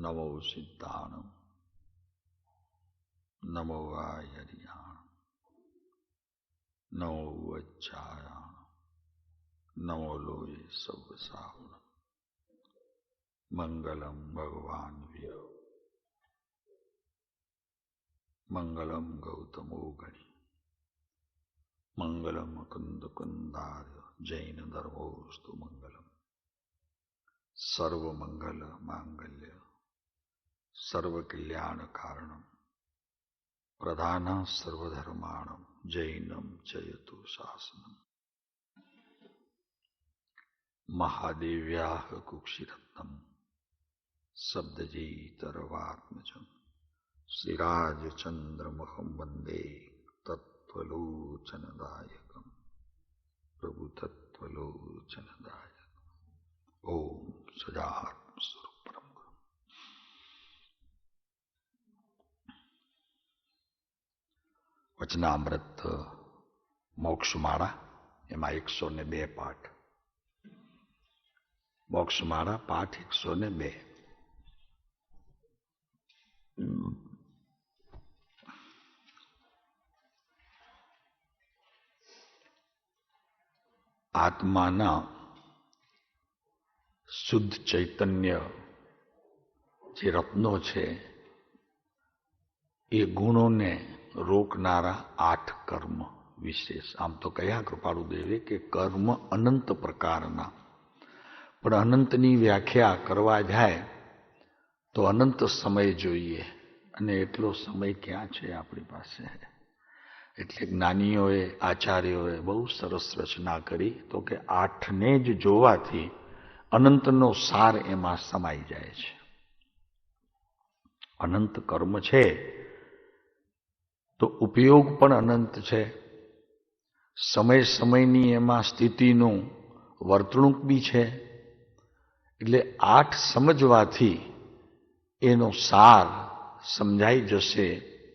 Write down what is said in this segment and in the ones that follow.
नमो सिद्धाणम नमो वायरियाण नमो वज्जायाण नमो लोये सब सावण मंगलम भगवान वीर मंगलम गौतमो गणि मंगलम कुंद कुंदार्य जैन धर्मोस्तु मंगलम सर्वमंगल मांगल्य सर्वकल्याण कारणम प्रधान सर्वधर्माणम जैनम जयतु शासनम महादेव्याः कुक्षिरत्नम शब्दजीतरवात्मजम श्रीराजचंद्रमहं वंदे तत्त्वलोचनदायकम प्रभु तत्त्वलोचनदायकम ओम सदात्म स्वरूप परम गुरु। वचनामृत मोक्षमाળા એમાં 102 પાઠ। મોક્ષમાળા પાઠ 102। આત્માના શુદ્ધ ચૈતન્ય જે રત્નો છે એ ગુણોને રોકનારા 8 કર્મ વિશેષ। આમ તો કહ્યા કૃપાળુદેવે કે કર્મ અનંત પ્રકારના, પણ અનંતની વ્યાખ્યા કરવા જાય તો અનંત સમય જોઈએ, અને એટલો સમય ક્યાં છે આપણી પાસે। એટલે જ્ઞાનીઓએ આચાર્યોએ બહુ સરસ રચના કરી, તો કે 8ને જ જોવાથી અનંતનો સાર એમાં સમાઈ જાય છે। અનંત કર્મ છે તો ઉપયોગ પણ અનંત છે, સમય સમયની એમાં સ્થિતિનું વર્તણૂક બી છે। એટલે 8 સમજવાથી એનો સાર સમજાઈ જશે।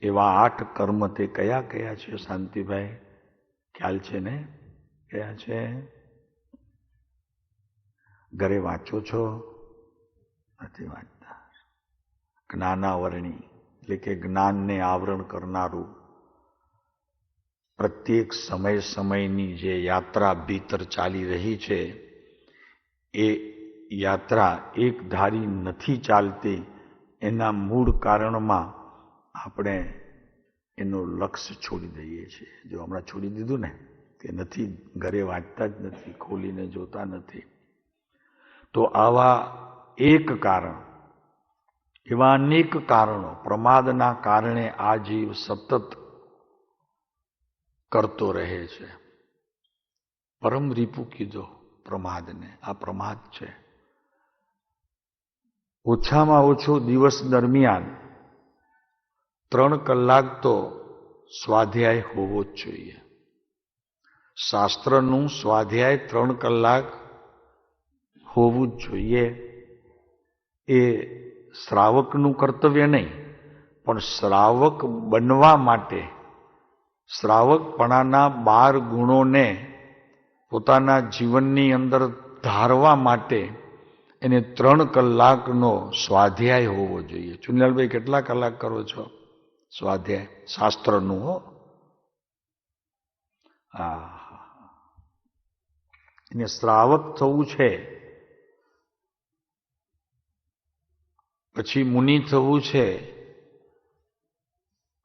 એવા 8 કર્મ તે કયા કયા છે શાંતિભાઈ? ખ્યાલ છે ને? કયા છે? ઘરે વાંચો છો? નથી વાંચતા? જ્ઞાનાવરણી એટલે કે જ્ઞાનને આવરણ કરનારું, પ્રત્યેક સમય સમયની જે યાત્રા ભીતર ચાલી રહી છે એ યાત્રા એક ધારી નથી ચાલતી। એના મૂળ કારણમાં આપણે એનું લક્ષ્ય છોડી દઈએ છીએ। જો હમણાં છોડી દીધું ને કે નથી, ઘરે વાંચતા જ નથી, ખોલીને જોતા નથી, તો આવા એક કારણ, એવા અનેક કારણો, પ્રમાદના કારણે આ જીવ સતત કરતો રહે છે। પરમ રીપુ કીધો પ્રમાદને, આ પ્રમાદ છે। ઓછામાં ઓછો દિવસ દરમિયાન 3 કલાક તો સ્વાધ્યાય હોવો જ જોઈએ। શાસ્ત્રનું સ્વાધ્યાય 3 કલાક હોવું જ જોઈએ। એ શ્રાવકનું કર્તવ્ય નહીં, પણ શ્રાવક બનવા માટે, શ્રાવકપણાના 12 ગુણોને પોતાના જીવનની અંદર ધારવા માટે એને 3 કલાકનો સ્વાધ્યાય હોવો જોઈએ। ચુનિલાલભાઈ કેટલા કલાક કરો છો સ્વાધ્યાય શાસ્ત્રનું? હો, એને શ્રાવક થવું છે, પછી મુનિ થવું છે।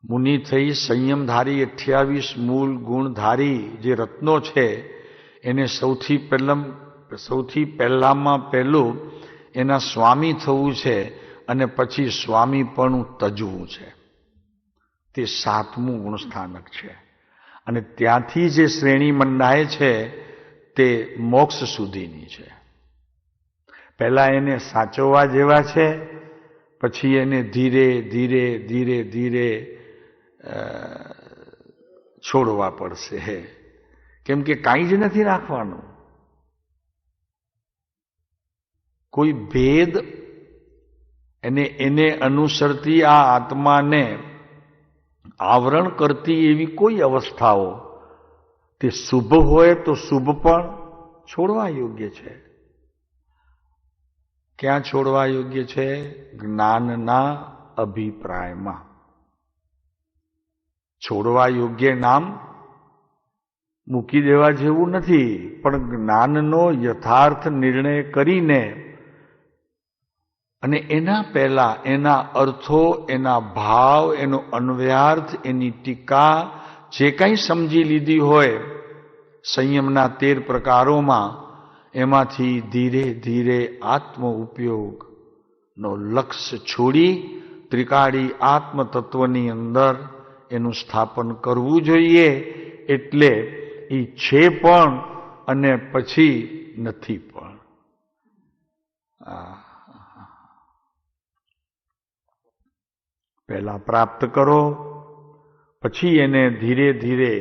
મુનિ થઈ સંયમધારી 28 મૂળ ગુણધારી જે રત્નો છે એને સૌથી પહેલામાં પહેલું એના સ્વામી થવું છે, અને પછી સ્વામીપણું તજવું છે। તે 7મું ગુણસ્થાનક છે, અને ત્યાંથી જે શ્રેણી મંડાય છે તે મોક્ષ સુધીની છે। પહેલા એને સાચવવા જેવા છે, પછી એને ધીરે ધીરે ધીરે ધીરે છોડવા પડશે, કેમ કે કાંઈ જ નથી રાખવાનું। કોઈ ભેદ એને અનુસરતી આ આત્માને આવરણ કરતી એવી કોઈ અવસ્થાઓ, તે શુભ હોય તો શુભ પણ છોડવા યોગ્ય છે। ક્યાં છોડવા યોગ્ય છે? જ્ઞાનના અભિપ્રાયમાં. છોડવા યોગ્ય નામ મૂકી દેવા જેવું નથી, પણ જ્ઞાનનો યથાર્થ નિર્ણય કરીને અને એના પહેલા એના અર્થો, એના ભાવ, એનો અન્વયાર્થ, એની ટીકા જે કંઈ સમજી લીધી હોય સંયમના 13 પ્રકારોમાં, એમાંથી ધીરે ધીરે આત્મ ઉપયોગનો લક્ષ્ય છોડી ત્રિકાળી આત્મતત્વની અંદર એનું સ્થાપન કરવું જોઈએ. એટલે એ છે પણ અને પછી નથી પણ. પહેલા પ્રાપ્ત કરો, પછી એને ધીરે ધીરે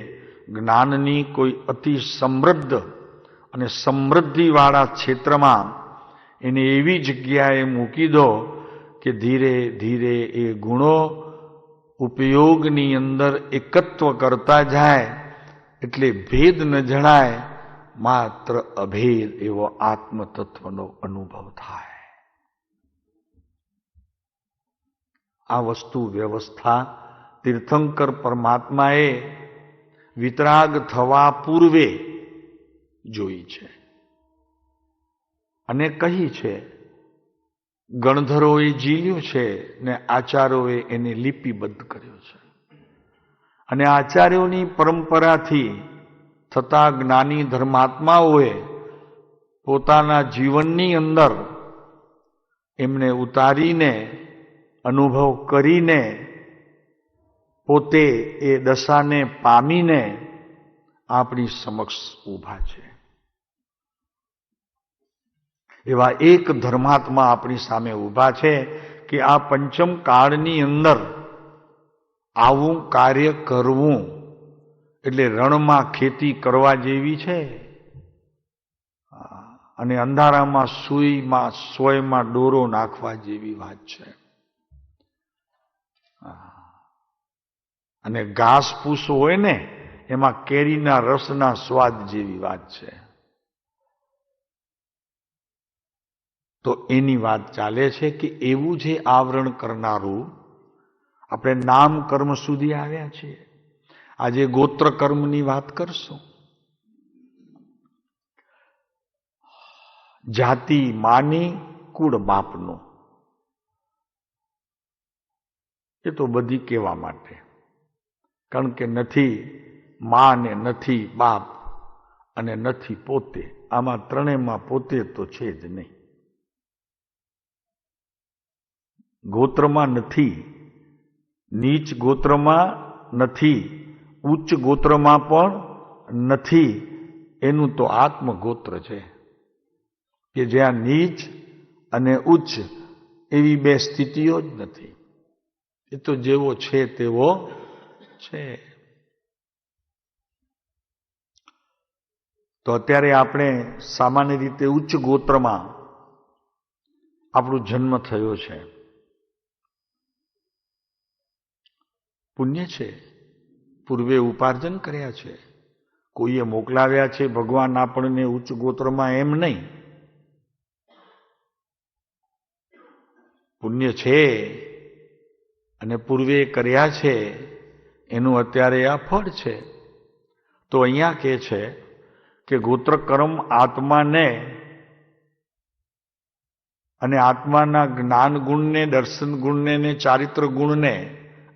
જ્ઞાનની કોઈ અતિ સમૃદ્ધ અને સમૃદ્ધિવાળા ક્ષેત્રમાં એને એવી જગ્યાએ મૂકી દો કે ધીરે ધીરે એ ગુણો ઉપયોગની અંદર એકત્વ કરતા જાય, એટલે ભેદ ન જણાય, માત્ર અભેદ એવો આત્મતત્વનો અનુભવ થાય. આ વસ્તુ વ્યવસ્થા તીર્થંકર પરમાત્માએ વિતરાગ થવા પૂર્વે જોઈ છે અને કહી છે. ગણધરોએ ઝીલ્યું છે ને આચાર્યોએ એને લિપિબદ્ધ કર્યો છે. અને આચાર્યોની પરંપરાથી થતા જ્ઞાની ધર્માત્માઓએ પોતાના જીવનની અંદર એમને ઉતારીને અનુભવ કરીને પોતે એ દશાને પામીને આપણી સમક્ષ ઊભા છે. એવા એક ધર્માત્મા આપણી સામે ઊભા છે કે આ પંચમ કાળની અંદર આવું કાર્ય કરવું એટલે રણમાં ખેતી કરવા જેવી છે અને અંધારામાં સુઈમાં સોયમાં દોરો નાખવા જેવી વાત છે. અને ઘાસ ફૂસ હોય ને એમાં કેરીના રસના સ્વાદ જેવી વાત છે. તો એની વાત ચાલે છે કે એવું જે આવરણ કરનારું, આપણે નામ કર્મ સુધી આવ્યા છીએ. આજે ગોત્ર કર્મની વાત કરશું. જાતિ માની, કુળ બાપનું. એ તો બધી કહેવા માટે, કારણ કે નથી મા ને નથી બાપ અને નથી પોતે. આમાં ત્રણેયમાં પોતે તો છે જ નહીં. ગોત્રમાં નથી, નીચ ગોત્રમાં નથી, ઉચ્ચ ગોત્રમાં પણ નથી. એનું તો આત્મગોત્ર છે કે જ્યાં નીચ અને ઉચ્ચ એવી બે સ્થિતિઓ જ નથી. એ તો જેવો છે તેવો છે. તો અત્યારે આપણે સામાન્ય રીતે ઉચ્ચ ગોત્રમાં આપણો જન્મ થયો છે. પુણ્ય છે, પૂર્વે ઉપાર્જન કર્યા છે, કોઈએ મોકલાવ્યા છે ભગવાન આપણને ઉચ્ચ ગોત્રમાં, એમ નહીં. પુણ્ય છે અને પૂર્વે કર્યા છે, એનું અત્યારે આ ફળ છે. તો અહીંયા કહે છે કે ગોત્ર કર્મ આત્માને અને આત્માના જ્ઞાન ગુણને, દર્શન ગુણને ને ચારિત્ર ગુણને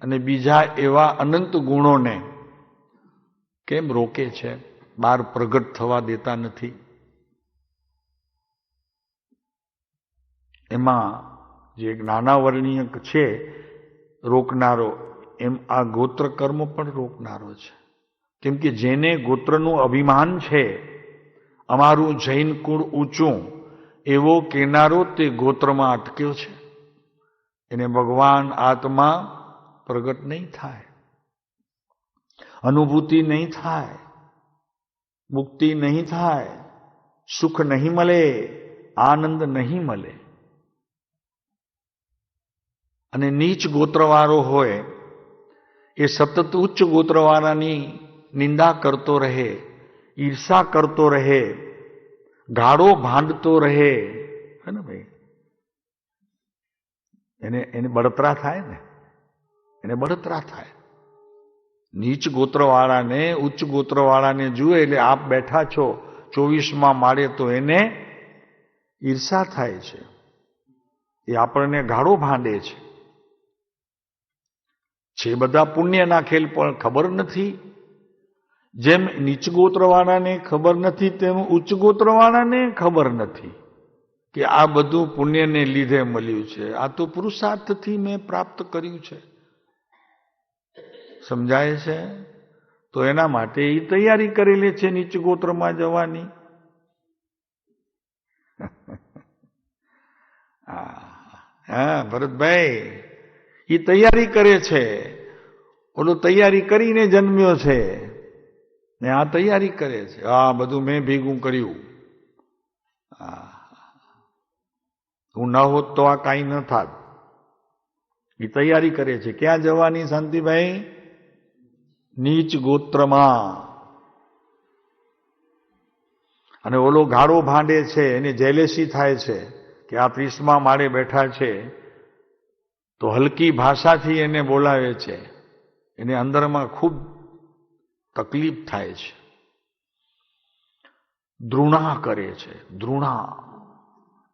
અને બીજા એવા અનંત ગુણોને કેમ રોકે છે? બહાર પ્રગટ થવા દેતા નથી. એમાં જે જ્ઞાનાવરણીય છે રોકનારો, એમ આ ગોત્ર કર્મ પણ રોકનારો છે. કેમ કે જેને ગોત્રનું અભિમાન છે, અમારું જૈન કુળ ઊંચું, એવો કેનારો તે ગોત્રમાં અટક્યો છે. એને ભગવાન આત્મા પ્રગટ નહીં થાય, અનુભૂતિ નહીં થાય, મુક્તિ નહીં થાય, સુખ નહીં મળે, આનંદ નહીં મળે. અને નીચ ગોત્રવાળો હોય એ સતત ઉચ્ચ ગોત્રવાળાની નિંદા કરતો રહે, ઈર્ષા કરતો રહે, ગાળો ભાંડતો રહે, હે ને ભાઈ, એને બળતરા થાય ને, એને બળતરા થાય. નીચ ગોત્રવાળાને ઉચ્ચ ગોત્રવાળાને જુએ એટલે આપ બેઠા છો 24મા માળે તો એને ઈર્ષા થાય છે, એ આપણને ગાળો ભાંડે છે. જે બધા પુણ્યના ખેલ પણ ખબર નથી. જેમ નીચ ગોત્રવાળાને ખબર નથી તેમ ઉચ્ચ ગોત્રવાળાને ખબર નથી કે આ બધું પુણ્યને લીધે મળ્યું છે, આ તો પુરુષાર્થથી મેં પ્રાપ્ત કર્યું છે. સમજાય છે? તો એના માટે એ તૈયારી કરેલી છે નીચ ગોત્રમાં જવાની. હા ભરતભાઈ, એ તૈયારી કરે છે. ઓલો તૈયારી કરીને જન્મ્યો છે ને આ તૈયારી કરે છે. આ બધું મેં ભેગું કર્યું. હું ન હોત તો આ કાંઈ ન થાત. એ તૈયારી કરે છે. ક્યાં જવાની શાંતિભાઈ? નીચ ગોત્રમાં. અને ઓલો ગાળો ભાંડે છે, એને જેલેસી થાય છે કે આ 30મા માળે બેઠા છે, તો હલકી ભાષાથી એને બોલાવે છે. એને અંદરમાં ખૂબ તકલીફ થાય છે, દ્રુણા કરે છે. દ્રુણા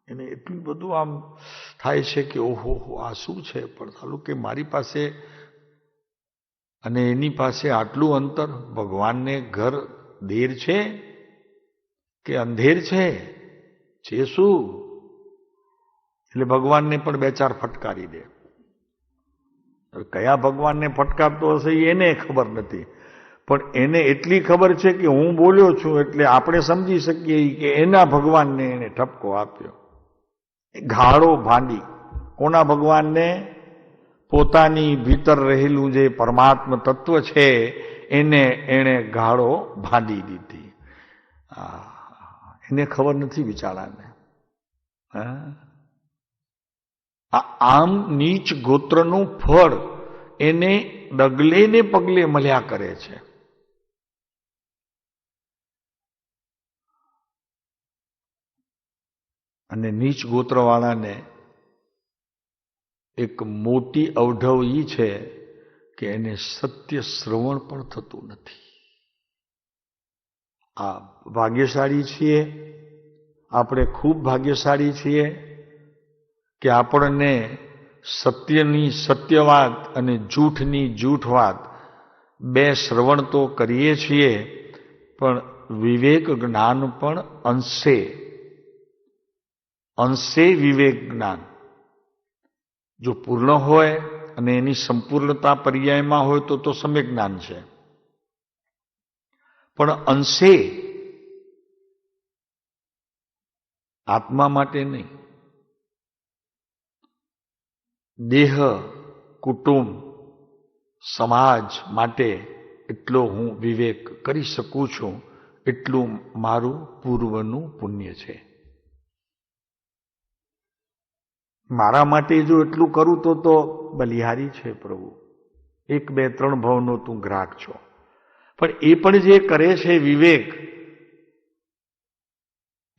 એને એટલું બધું આમ થાય છે કે ઓહો આ શું છે? પણ સાલું કે મારી પાસે અને એની પાસે આટલું અંતર. ભગવાનને ઘર દેર છે કે અંધેર છે શું? એટલે ભગવાનને પણ 2-4 ફટકારી દે. કયા ભગવાનને ફટકારતો હશે એને ખબર નથી, પણ એને એટલી ખબર છે કે હું બોલ્યો છું એટલે આપણે સમજી શકીએ કે એના ભગવાનને એને ઠપકો આપ્યો. ગાળો ભાંડી. કોના ભગવાનને? પોતાની ભીતર રહેલું જે પરમાત્મ તત્વ છે એને એણે ગાળો ભાંડી દીધી. એને ખબર નથી બિચારાને. આમ નીચ ગોત્રનું ફળ એને ડગલે ને પગલે મળ્યા કરે છે. અને નીચ ગોત્રવાળાને એક મોટી અવઢવ ઈ છે કે એને સત્ય શ્રવણ પણ થતું નથી. આ ભાગ્યશાળી છીએ આપણે, ખૂબ ભાગ્યશાળી છીએ કે આપણને સત્યની સત્ય વાત અને જૂઠની જૂઠ વાત 2 શ્રવણ તો કરીએ છીએ, પણ વિવેક જ્ઞાન પણ અંશે વિવેક જ્ઞાન જો પૂર્ણ હોય અને એની સંપૂર્ણતા પર્યાયમાં હોય તો સમ્યક જ્ઞાન છે. પણ અંશે આત્મા માટે નહીં. દેહ, કુટુંબ, સમાજ માટે એટલો હું વિવેક કરી શકું છું, એટલું મારું પૂર્વનું પુણ્ય છે. મારા માટે જો એટલું કરું તો બલિહારી છે પ્રભુ. 1, 2, 3 ભાવનો તું ગ્રાહક છો. પણ એ પણ જે કરે છે વિવેક,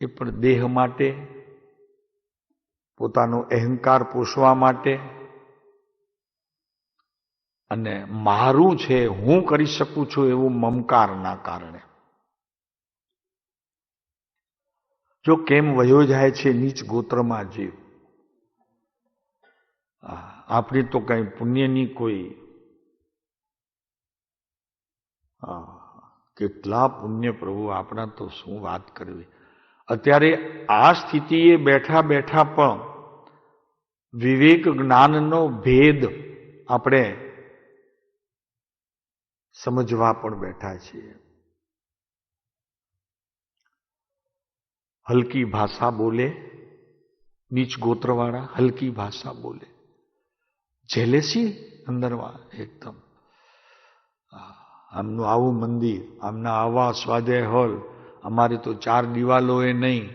એ પણ દેહ માટે, પોતાનો અહંકાર પોષવા માટે અને મારું છે, હું કરી શકું છું એવું મમકારના કારણે. જો કેમ વયો જાય છે નીચ ગોત્રમાં જીવ. આપણી તો કઈ પુણ્યની કોઈ કેટલા પુણ્ય પ્રભુ આપણા, તો શું વાત કરવી. અત્યારે આ સ્થિતિએ બેઠા બેઠા પણ વિવેક જ્ઞાનનો ભેદ આપણે સમજવા પણ બેઠા છીએ. હલકી ભાષા બોલે નીચ ગોત્રવાળા, હલકી ભાષા બોલે. જેલેસી અંદરમાં એકદમ. આમનું આવું મંદિર, આમના આવા સ્વાધ્યાય હોલ, અમારે તો 4 દિવાલોએ નહીં,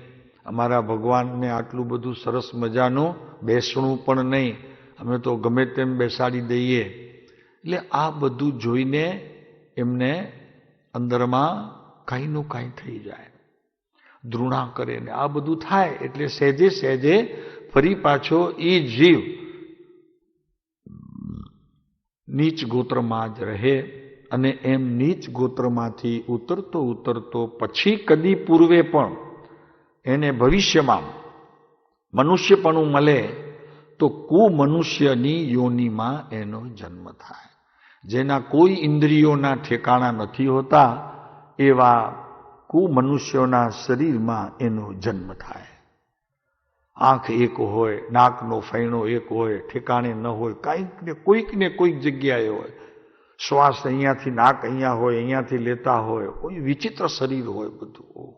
અમારા ભગવાનને આટલું બધું સરસ મજાનું બેસણું પણ નહીં, અમે તો ગમે તેમ બેસાડી દઈએ. એટલે આ બધું જોઈને એમને અંદરમાં કાંઈનું કાંઈ થઈ જાય, દ્રુણા કરે ને આ બધું થાય. એટલે સહેજે સહેજે ફરી પાછો એ જીવ નીચ ગોત્રમાં જ રહે અને એમ નીચ ગોત્રમાંથી ઉતરતો ઉતરતો પછી કદી પૂર્વે પણ એને ભવિષ્યમાં મનુષ્યપણું મળે તો કુમનુષ્યની યોનિમાં એનો જન્મ થાય. જેના કોઈ ઇન્દ્રિયોના ઠેકાણા નથી હોતા એવા કુમનુષ્યોના શરીરમાં એનો જન્મ થાય. આંખ એક હોય, નાકનો ફૈણો એક હોય, ઠેકાણે ન હોય, કોઈક ને કોઈક જગ્યાએ હોય. શ્વાસ અહીંયાથી નાક અહીંયા હોય, અહીંયાથી લેતા હોય, કોઈ વિચિત્ર શરીર હોય બધું.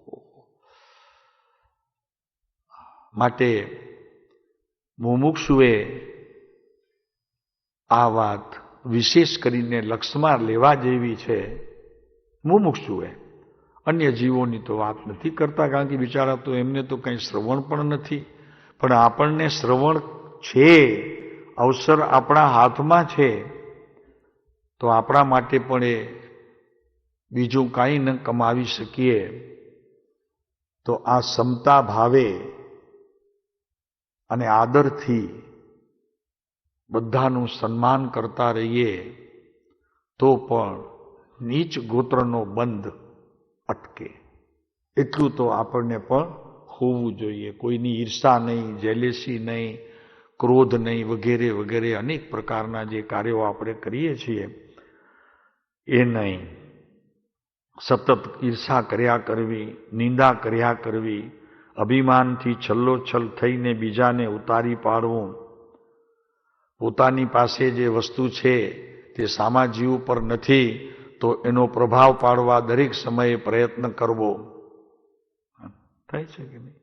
માટે મુમુક્ષુએ આ વાત વિશેષ કરીને લક્ષમાં લેવા જેવી છે. મુમુક્ષુએ અન્ય જીવોની તો વાત નથી કરતા, કારણ કે બિચારા તો એમને તો કંઈ શ્રવણ પણ નથી. પણ આપણને શ્રવણ છે, અવસર આપણા હાથમાં છે, તો આપણા માટે પણ એ બીજું કાંઈ ન કમાવી શકીએ તો આ સમતા ભાવે અને આદરથી બધાનું સન્માન કરતા રહીએ તો પણ નીચ ગોત્રનો બંધ અટકે. એટલું તો આપણને પણ હોવું જોઈએ. કોઈની ઈર્ષા નહીં, જેલેસી નહીં, ક્રોધ નહીં, વગેરે વગેરે અનેક પ્રકારના જે કાર્યો આપણે કરીએ છીએ એ નહીં. સતત ઈર્ષા કર્યા કરવી, નિંદા કર્યા કરવી, અભિમાનથી છલ્લોછલ થઈને બીજાને ઉતારી પાડવું, પોતાની પાસે જે વસ્તુ છે તે સામાજીવ પર નથી તો એનો પ્રભાવ પાડવા દરેક સમયે પ્રયત્ન કરવો. થાય છે કે નહીં?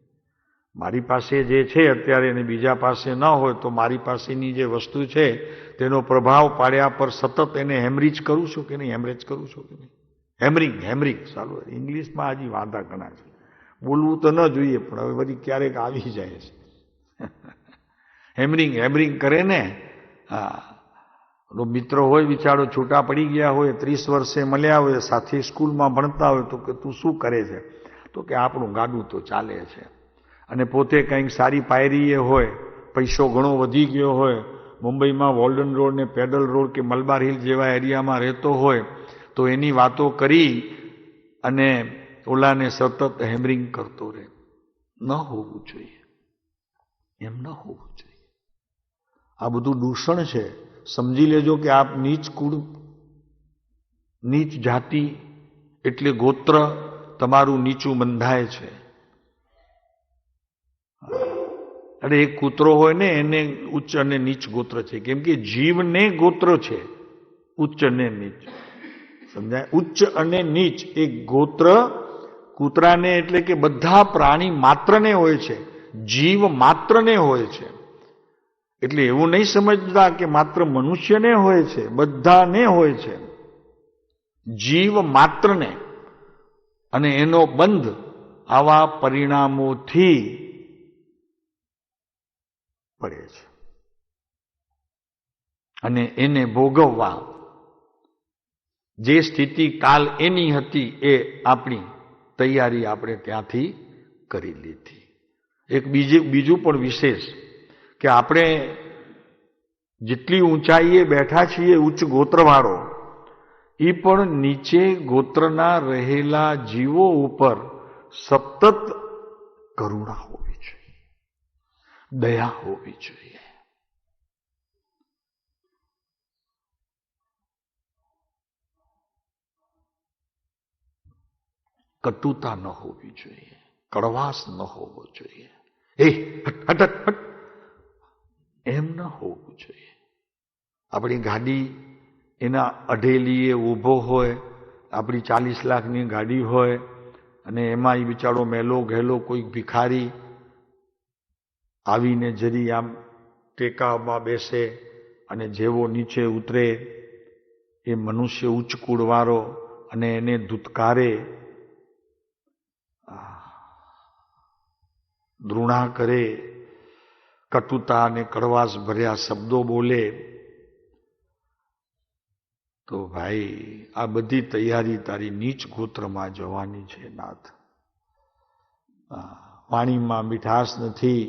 મારી પાસે જે છે અત્યારે એને બીજા પાસે ન હોય તો મારી પાસેની જે વસ્તુ છે તેનો પ્રભાવ પાડ્યા પર સતત એને હેમરેજ કરું છું કે નહીં? હેમરેજ કરું છું કે નહીં? હેમરિંગ ચાલુ. ઇંગ્લિશમાં હજી વાંધા ઘણા છે. બોલવું તો ન જોઈએ પણ હવે બધી ક્યારેક આવી જાય છે. હેમરિંગ કરે ને. હા, મિત્રો હોય બિચારો છૂટા પડી ગયા હોય, 30 વર્ષે મળ્યા હોય, સાથે સ્કૂલમાં ભણતા હોય તો કે તું શું કરે છે? તો કે આપણું ગાડું તો ચાલે છે. અને પોતે કંઈક સારી પાયરીએ હોય, પૈસો ઘણો વધી ગયો હોય, મુંબઈમાં વોલ્ડન રોડ ને પેડલ રોડ કે મલબાર હિલ જેવા એરિયામાં રહેતો હોય તો એની વાતો કરી અને ઓલાને સતત હેમરિંગ કરતો રહે. ન હોવું જોઈએ, એમ ન હોવું જોઈએ. આ બધું દૂષણ છે. સમજી લેજો કે આપ નીચ કુળ, નીચ જાતિ એટલે ગોત્ર તમારું નીચું બંધાય છે. અરે એક કૂતરો હોય ને એને ઉચ્ચ અને નીચ ગોત્ર છે, કેમ કે જીવને ગોત્ર છે, ઉચ્ચ અને નીચ. સમજાય? ઉચ્ચ અને નીચ એક ગોત્ર કૂતરાને એટલે કે બધા પ્રાણી માત્રને હોય છે, જીવ માત્રને હોય છે. એટલે એવું નહીં સમજતા કે માત્ર મનુષ્યને હોય છે, બધાને હોય છે, જીવ માત્રને. અને એનો બંધ આવા પરિણામોથી પડે છે. અને એને ભોગવવા જે સ્થિતિ કાલ એની હતી એ આપણી તૈયારી આપણે ત્યાંથી કરી લીધી. એક બીજું પણ વિશેષ કે આપણે જેટલી ઊંચાઈએ બેઠા છીએ ઉચ્ચ ગોત્રવાળો, એ પણ નીચે ગોત્રના રહેલા જીવો ઉપર સતત કરુણા હોવી જોઈએ, દયા હોવી જોઈએ. કટુતા ન હોવી જોઈએ, કડવાશ ન હોવો જોઈએ. હટ એમ ન હોવું જોઈએ. આપણી ગાડી એના અઢેલીએ ઊભો હોય, આપણી 40 લાખની ગાડી હોય અને એમાં એ બિચારો મેલો ઘેલો કોઈક ભિખારી આવીને જરી આમ ટેકામાં બેસે અને જેવો નીચે ઉતરે એ મનુષ્ય ઉચ્ચ કુળવાળો અને એને ધુતકારે, દ્રુણા કરે, કટુતા અને કડવાશ ભર્યા શબ્દો બોલે, તો ભાઈ આ બધી તૈયારી તારી નીચ ગોત્રમાં જવાની છે નાથ. વાણીમાં મીઠાશ નથી,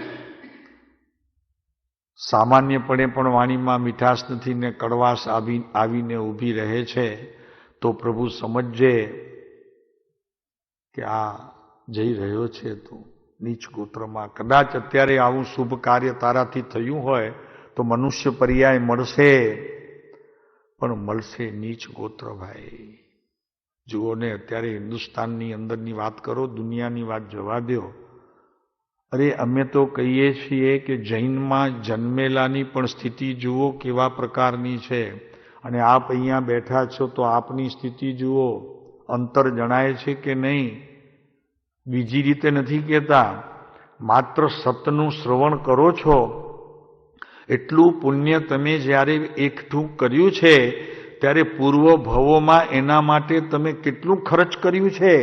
સામાન્યપણે પણ વાણીમાં મીઠાશ નથી ને કડવાશ આવીને ઊભી રહે છે, તો પ્રભુ સમજજે કે આ જઈ રહ્યો છે તું નીચ ગોત્રમાં. કદાચ અત્યારે આવું શુભ કાર્ય તારાથી થયું હોય તો મનુષ્ય પર્યાય મળશે, પણ મળશે નીચ ગોત્ર ભાઈ. જુઓ ને, અત્યારે હિન્દુસ્તાનની અંદરની વાત કરો, દુનિયાની વાત જવા દો. અરે અમે તો કહીએ છીએ કે જૈનમાં જન્મેલાની પણ સ્થિતિ જુઓ કેવા પ્રકારની છે, અને આપ અહીંયા બેઠા છો તો આપની સ્થિતિ જુઓ. અંતર જણાય છે કે નહીં? બીજી રીતે નથી કહેતા, માત્ર સતનું શ્રવણ કરો છો એટલું પુણ્ય તમે જ્યારે એકઠું કર્યું છે ત્યારે પૂર્વ ભવોમાં એના માટે તમે કેટલું ખર્ચ કર્યું છે,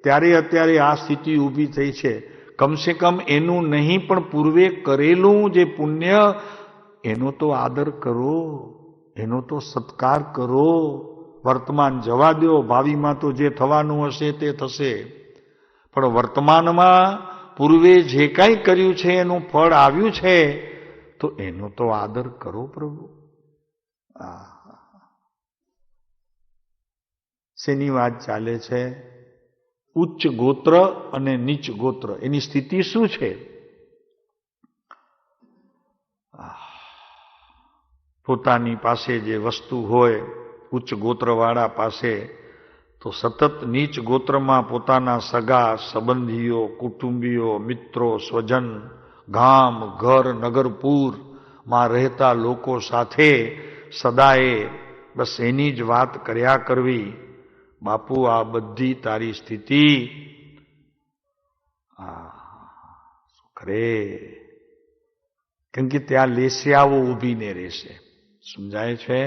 ત્યારે અત્યારે આ સ્થિતિ ઊભી થઈ છે. કમસે કમ એનું નહીં પણ પૂર્વે કરેલું જે પુણ્ય એનો તો આદર કરો, એનો તો સત્કાર કરો. વર્તમાન જવા દો, ભાવિમાં તો જે થવાનું હશે તે થશે, પણ વર્તમાનમાં પૂર્વે જે કાંઈ કર્યું છે એનું ફળ આવ્યું છે તો એનો તો આદર કરો પ્રભુ. શેની વાત ચાલે છે? ઉચ્ચ ગોત્ર અને નીચ ગોત્ર, એની સ્થિતિ શું છે? પોતાની પાસે જે વસ્તુ હોય ઉચ્ચ ગોત્રવાળા પાસે, તો સતત નીચ ગોત્રમાં પોતાના સગા સંબંધીઓ, કુટુંબીઓ, મિત્રો, સ્વજન, ગામ, ઘર, નગરપુરમાં રહેતા લોકો સાથે સદાએ બસ એની જ વાત કર્યા કરવી. બાપુ, આ બધી તારી સ્થિતિ શું કરે? કેમ કે ત્યાં લેસ્યાઓ ઊભીને રહેશે. સમજાય છે?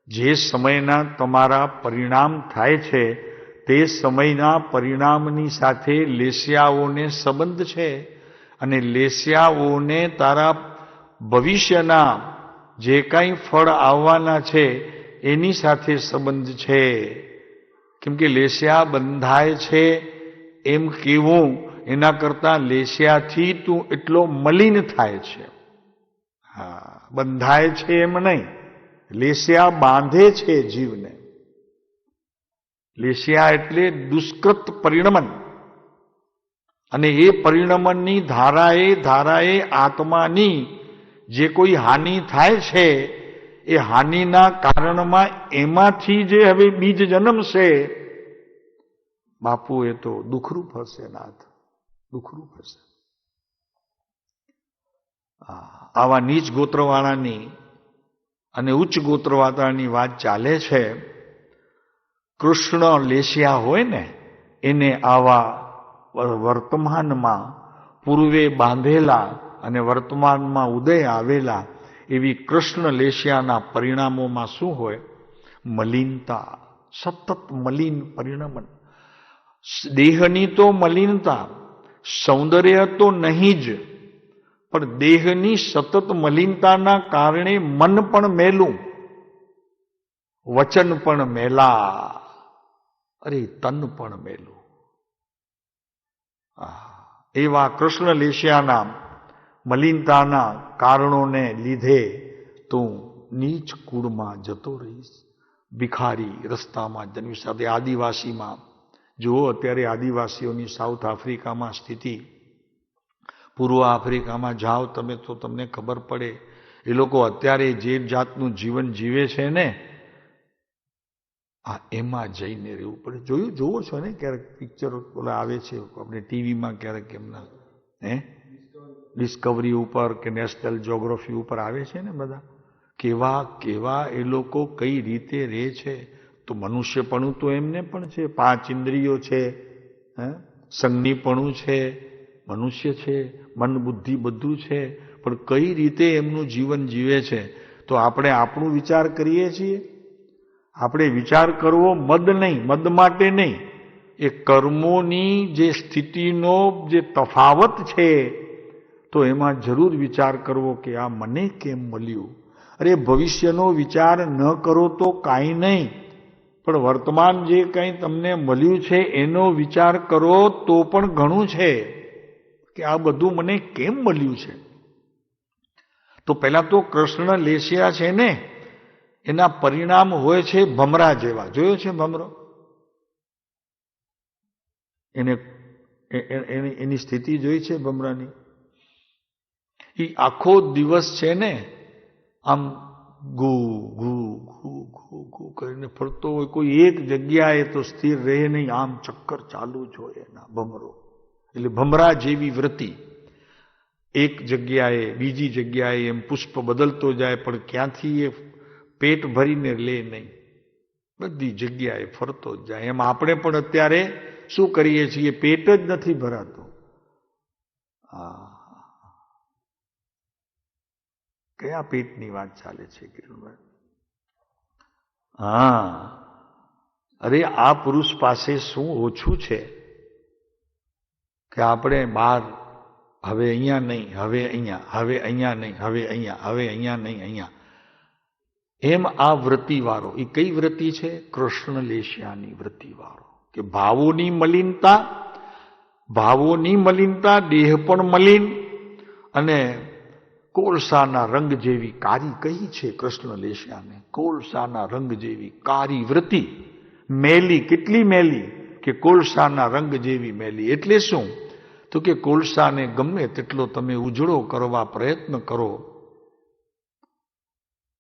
જે સમયના તમારા પરિણામ થાય છે તે સમયના પરિણામની સાથે લેસ્યાઓને સંબંધ છે, અને લેસ્યાઓને તારા ભવિષ્યના જે કાંઈ ફળ આવવાના છે એની સાથે સંબંધ છે. કેમ કે લેસ્યા બંધાય છે એમ કેવું એના કરતાં લેસ્યાથી તું એટલો મલિન થાય છે. બંધાય છે એમ નહીં, લેસ્યા બાંધે છે જીવને. લેસ્યા એટલે દુષ્કૃત પરિણમન, અને એ પરિણમનની ધારાએ આત્માની જે કોઈ હાનિ થાય છે એ હાનિના કારણમાં એમાંથી જે હવે બીજ જન્મશે, બાપુ એ તો દુઃખરૂપ હશે નાથ, દુઃખરૂપ હશે. આવા નીચ ગોત્રવાળાની અને ઉચ્ચ ગોત્રવાળાની વાત ચાલે છે. કૃષ્ણ લેસ્યા હોય ને એને આવા વર્તમાનમાં પૂર્વે બાંધેલા અને વર્તમાનમાં ઉદય આવેલા એવી કૃષ્ણ લેસ્યાના પરિણામોમાં શું હોય? મલિનતા, સતત મલિન પરિણમન. દેહની તો મલિનતા, સૌંદર્ય તો નહીં જ, પણ દેહની સતત મલિનતાના કારણે મન પણ મેલું, વચન પણ મેલા, અરે તન પણ મેલું. એવા કૃષ્ણ લેસ્યાના મલિનતાના કારણોને લીધે તું નીચ કુળમાં જતો રહીશ. ભિખારી રસ્તામાં જન્મી સાથે આદિવાસીમાં જુઓ, અત્યારે આદિવાસીઓની સાઉથ આફ્રિકામાં સ્થિતિ, પૂર્વ આફ્રિકામાં જાઓ તમે તો તમને ખબર પડે એ લોકો અત્યારે જે જાતનું જીવન જીવે છે ને, એમાં જઈને રહેવું પડે. જોવો છો ને ક્યારેક પિક્ચર ઓલા આવે છે આપણે ટીવીમાં, ક્યારેક એમના ડિસ્કવરી ઉપર કે નેશનલ જ્યોગ્રાફી ઉપર આવે છે ને બધા, કેવા એ લોકો કઈ રીતે રહે છે. તો મનુષ્યપણું તો એમને પણ છે, 5 ઇન્દ્રિયો છે, સંજ્ઞીપણું છે, મનુષ્ય છે, મન બુદ્ધિ બધું છે, પણ કઈ રીતે એમનું જીવન જીવે છે. તો આપણે આપણું વિચાર કરીએ છીએ. આપણે વિચાર કરવો મદ નહીં, મદ માટે નહીં, એ કર્મોની જે સ્થિતિનો જે તફાવત છે તો એમાં જરૂર વિચાર કરવો કે આ મને કેમ મળ્યું. અરે ભવિષ્યનો વિચાર ન કરો તો કાંઈ નહીં, પણ વર્તમાન જે કંઈ તમને મળ્યું છે એનો વિચાર કરો તો પણ ઘણું છે કે આ બધું મને કેમ મળ્યું છે. તો પહેલા તો કૃષ્ણ લેશિયા છે ને એના પરિણામ હોય છે ભમરા જેવા. જોયો છે ભમરો? એની સ્થિતિ જોઈ છે ભમરાની? એ આખો દિવસ છે ને આમ ગુ ગુ ગુ ગુ ગુ કરીને ફરતો હોય, કોઈ એક જગ્યાએ તો સ્થિર રહે નહીં, આમ ચક્કર ચાલુ જ હોય એના ભમરો. એટલે ભમરા જેવી વૃત્તિ. એક જગ્યાએ બીજી જગ્યાએ એમ પુષ્પ બદલતો જાય, પણ ક્યાંથી એ પેટ ભરીને લે નહીં, બધી જગ્યાએ ફરતો જ જાય. એમ આપણે પણ અત્યારે શું કરીએ છીએ? પેટ જ નથી ભરાતું. કયા પેટની વાત ચાલે છે કિરણભાઈ? અરે આ પુરુષ પાસે શું ઓછું છે કે આપણે બહાર હવે અહીંયા નહીં, હવે અહીંયા, હવે અહીંયા નહીં, હવે અહીંયા, હવે અહીંયા નહીં, અહીંયા. એમ આ વૃત્તિવાળો, એ કઈ વૃત્તિ છે? કૃષ્ણ લેશિયાની વૃત્તિવાળો. કે ભાવોની મલિનતા, દેહ પણ મલિન અને કોલસાના રંગ જેવી કારી કહી છે કૃષ્ણ લેશિયાને. કોલસાના રંગ જેવી કારી વૃત્તિ, મેલી, કેટલી મેલી કે કોલસાના રંગ જેવી મેલી. એટલે શું? તો કે કોલસાને ગમે તેટલો તમે ઉજળો કરવા પ્રયત્ન કરો,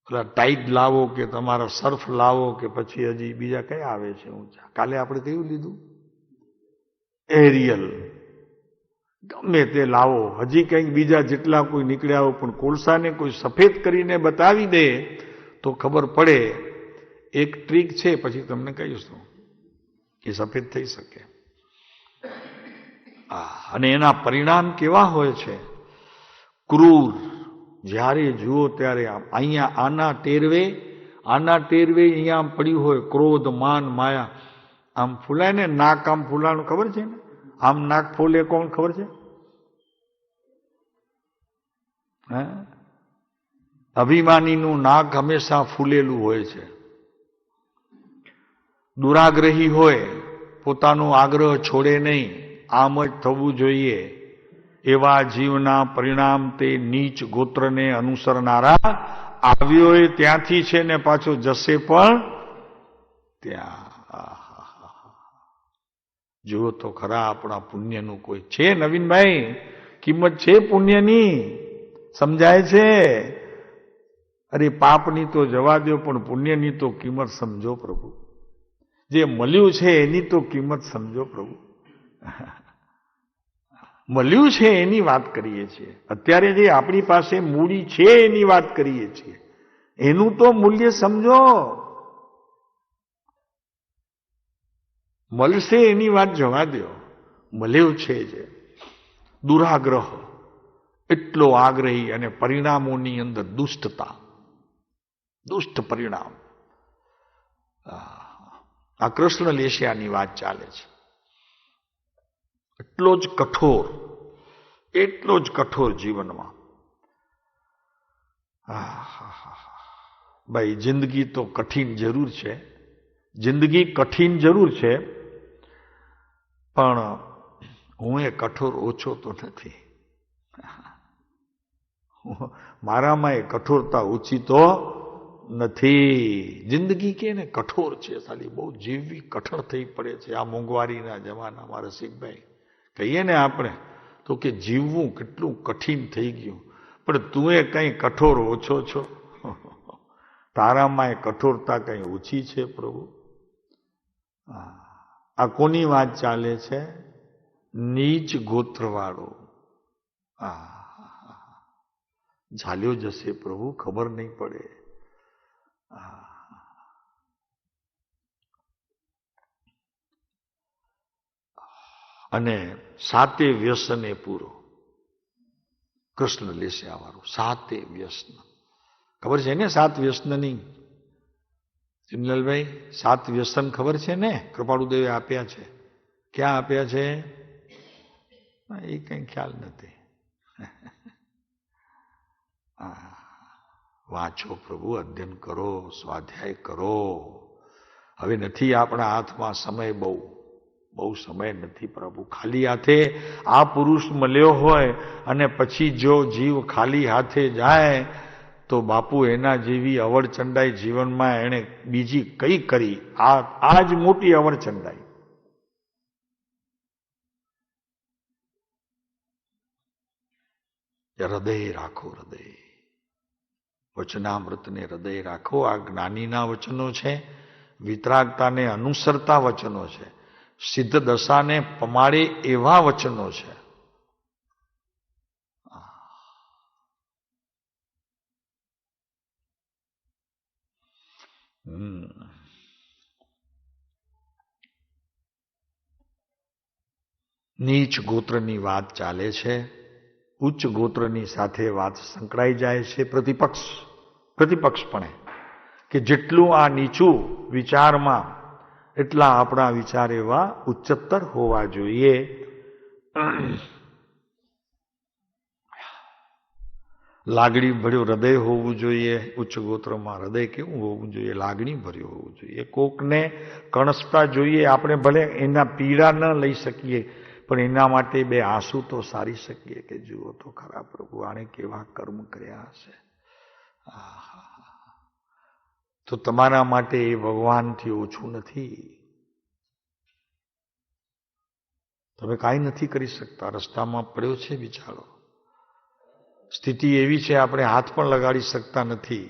ટાઈડ લાવો કે તમારા સર્ફ લાવો કે પછી હજી બીજા કયા આવે છે ઊંચા, કાલે આપણે કયું લીધું? એરિયલ, ગમે તે લાવો, હજી કંઈક બીજા જેટલા કોઈ નીકળ્યા હો, પણ કોલસાને કોઈ સફેદ કરીને બતાવી દે તો ખબર પડે. એક ટ્રીક છે, પછી તમને કહીશું, એ સફેદ થઈ શકે. અને એના પરિણામ કેવા હોય છે? ક્રૂર. જ્યારે જુઓ ત્યારે અહીંયા આના ટેરવે અહીંયા પડ્યું હોય ક્રોધ, માન, માયા. આમ ફૂલાય ને નાક, આમ ફૂલાનું ખબર છે ને? આમ નાક ફૂલે કોણ ખબર છે? અભિમાનીનું નાક હંમેશા ફૂલેલું હોય છે. દુરાગ્રહી હોય, પોતાનો આગ્રહ છોડે નહીં, આમ જ થવું જોઈએ. એવા જીવના પરિણામ તે નીચ ગોત્રને અનુસરનારા આવ્યો એ ત્યાંથી છે ને પાછો જશે પણ ત્યાં. જુઓ તો ખરા આપણા પુણ્યનું કોઈ છે નવીનભાઈ? કિંમત છે પુણ્યની? સમજાય છે? અરે પાપની તો જવા દો, પણ પુણ્યની તો કિંમત સમજો પ્રભુ. જે મળ્યું છે એની તો કિંમત સમજો પ્રભુ. મળ્યું છે એની વાત કરીએ છીએ. અત્યારે જે આપણી પાસે મૂડી છે એની વાત કરીએ છીએ. એનું તો મૂલ્ય સમજો. મળશે એની વાત જવા દો, મળ્યું છે જે. દુરાગ્રહ, એટલો આગ્રહી, અને પરિણામોની અંદર દુષ્ટતા, દુષ્ટ પરિણામ. આ કૃષ્ણ લેશિયાની વાત ચાલે છે. એટલો જ કઠોર જીવનમાં. ભાઈ જિંદગી તો કઠિન જરૂર છે, જિંદગી કઠિન જરૂર છે, પણ હું એ કઠોર ઓછો તો નથી. મારામાં એ કઠોરતા ઓછી તો નથી. જિંદગી કે ને કઠોર છે, સાલી બહુ જીવવી કઠણ થઈ પડે છે આ મોંઘવારીના જમાનામાં. રસિકભાઈ કહીએ ને આપણે તો કે જીવવું કેટલું કઠિન થઈ ગયું. પણ તું એ કંઈ કઠોર ઓછો છો? તારામાં એ કઠોરતા કંઈ ઓછી છે પ્રભુ? આ કોની વાત ચાલે છે? નીચ ગોત્રવાળો. ઝાલ્યો જશે પ્રભુ, ખબર નહીં પડે. અને સાતે વ્યસને પૂરો. કૃષ્ણ લેશિયા વાળું સાતે વ્યસન. ખબર છે ને 7 વ્યસનની? ચિમલાલભાઈ 7 વ્યસન ખબર છે ને? કૃપાળુદેવે આપ્યા છે. ક્યાં આપ્યા છે એ કંઈ ખ્યાલ નથી. વાંચો પ્રભુ, અધ્યયન કરો, સ્વાધ્યાય કરો. હવે નથી આપણા હાથમાં સમય બહુ. બહુ સમય નથી પ્રભુ. ખાલી હાથે આ પુરુષ મળ્યો હોય અને પછી જો જીવ ખાલી હાથે જાય તો બાપુ એના જેવી અવળચંડાઈ જીવનમાં એણે બીજી કઈ કરી? આ જ મોટી અવળચંડાઈ. હૃદય રાખો, હૃદય. વચનામૃતને હૃદય રાખો. આ જ્ઞાનીના વચનો છે, વિતરાગતાને અનુસરતા વચનો છે, સિદ્ધ દશાને પમાડે એવા વચનો છે. નીચ ગોત્રની વાત ચાલે છે, ઉચ્ચ ગોત્રની સાથે વાત સંકળાઈ જાય છે. પ્રતિપક્ષપણે કે જેટલું આ નીચું વિચારમાં એટલા આપણા વિચાર એવા ઉચ્ચતર હોવા જોઈએ. લાગણી ભર્યું હૃદય હોવું જોઈએ. ઉચ્ચ ગોત્રમાં હૃદય કેવું હોવું જોઈએ? લાગણી ભર્યું હોવું જોઈએ. કોકને કણસતા જોઈએ આપણે, ભલે એના પીડા ન લઈ શકીએ પણ એના માટે બે આંસુ તો સારી શકીએ કે જુઓ તો ખરા પ્રભુ આણે કેવા કર્મ કર્યા હશે. તો તમારા માટે એ ભગવાનથી ઓછું નથી. તમે કાંઈ નથી કરી શકતા. રસ્તામાં પડ્યો છે બિચારો. સ્થિતિ એવી છે આપણે હાથ પણ લગાડી શકતા નથી.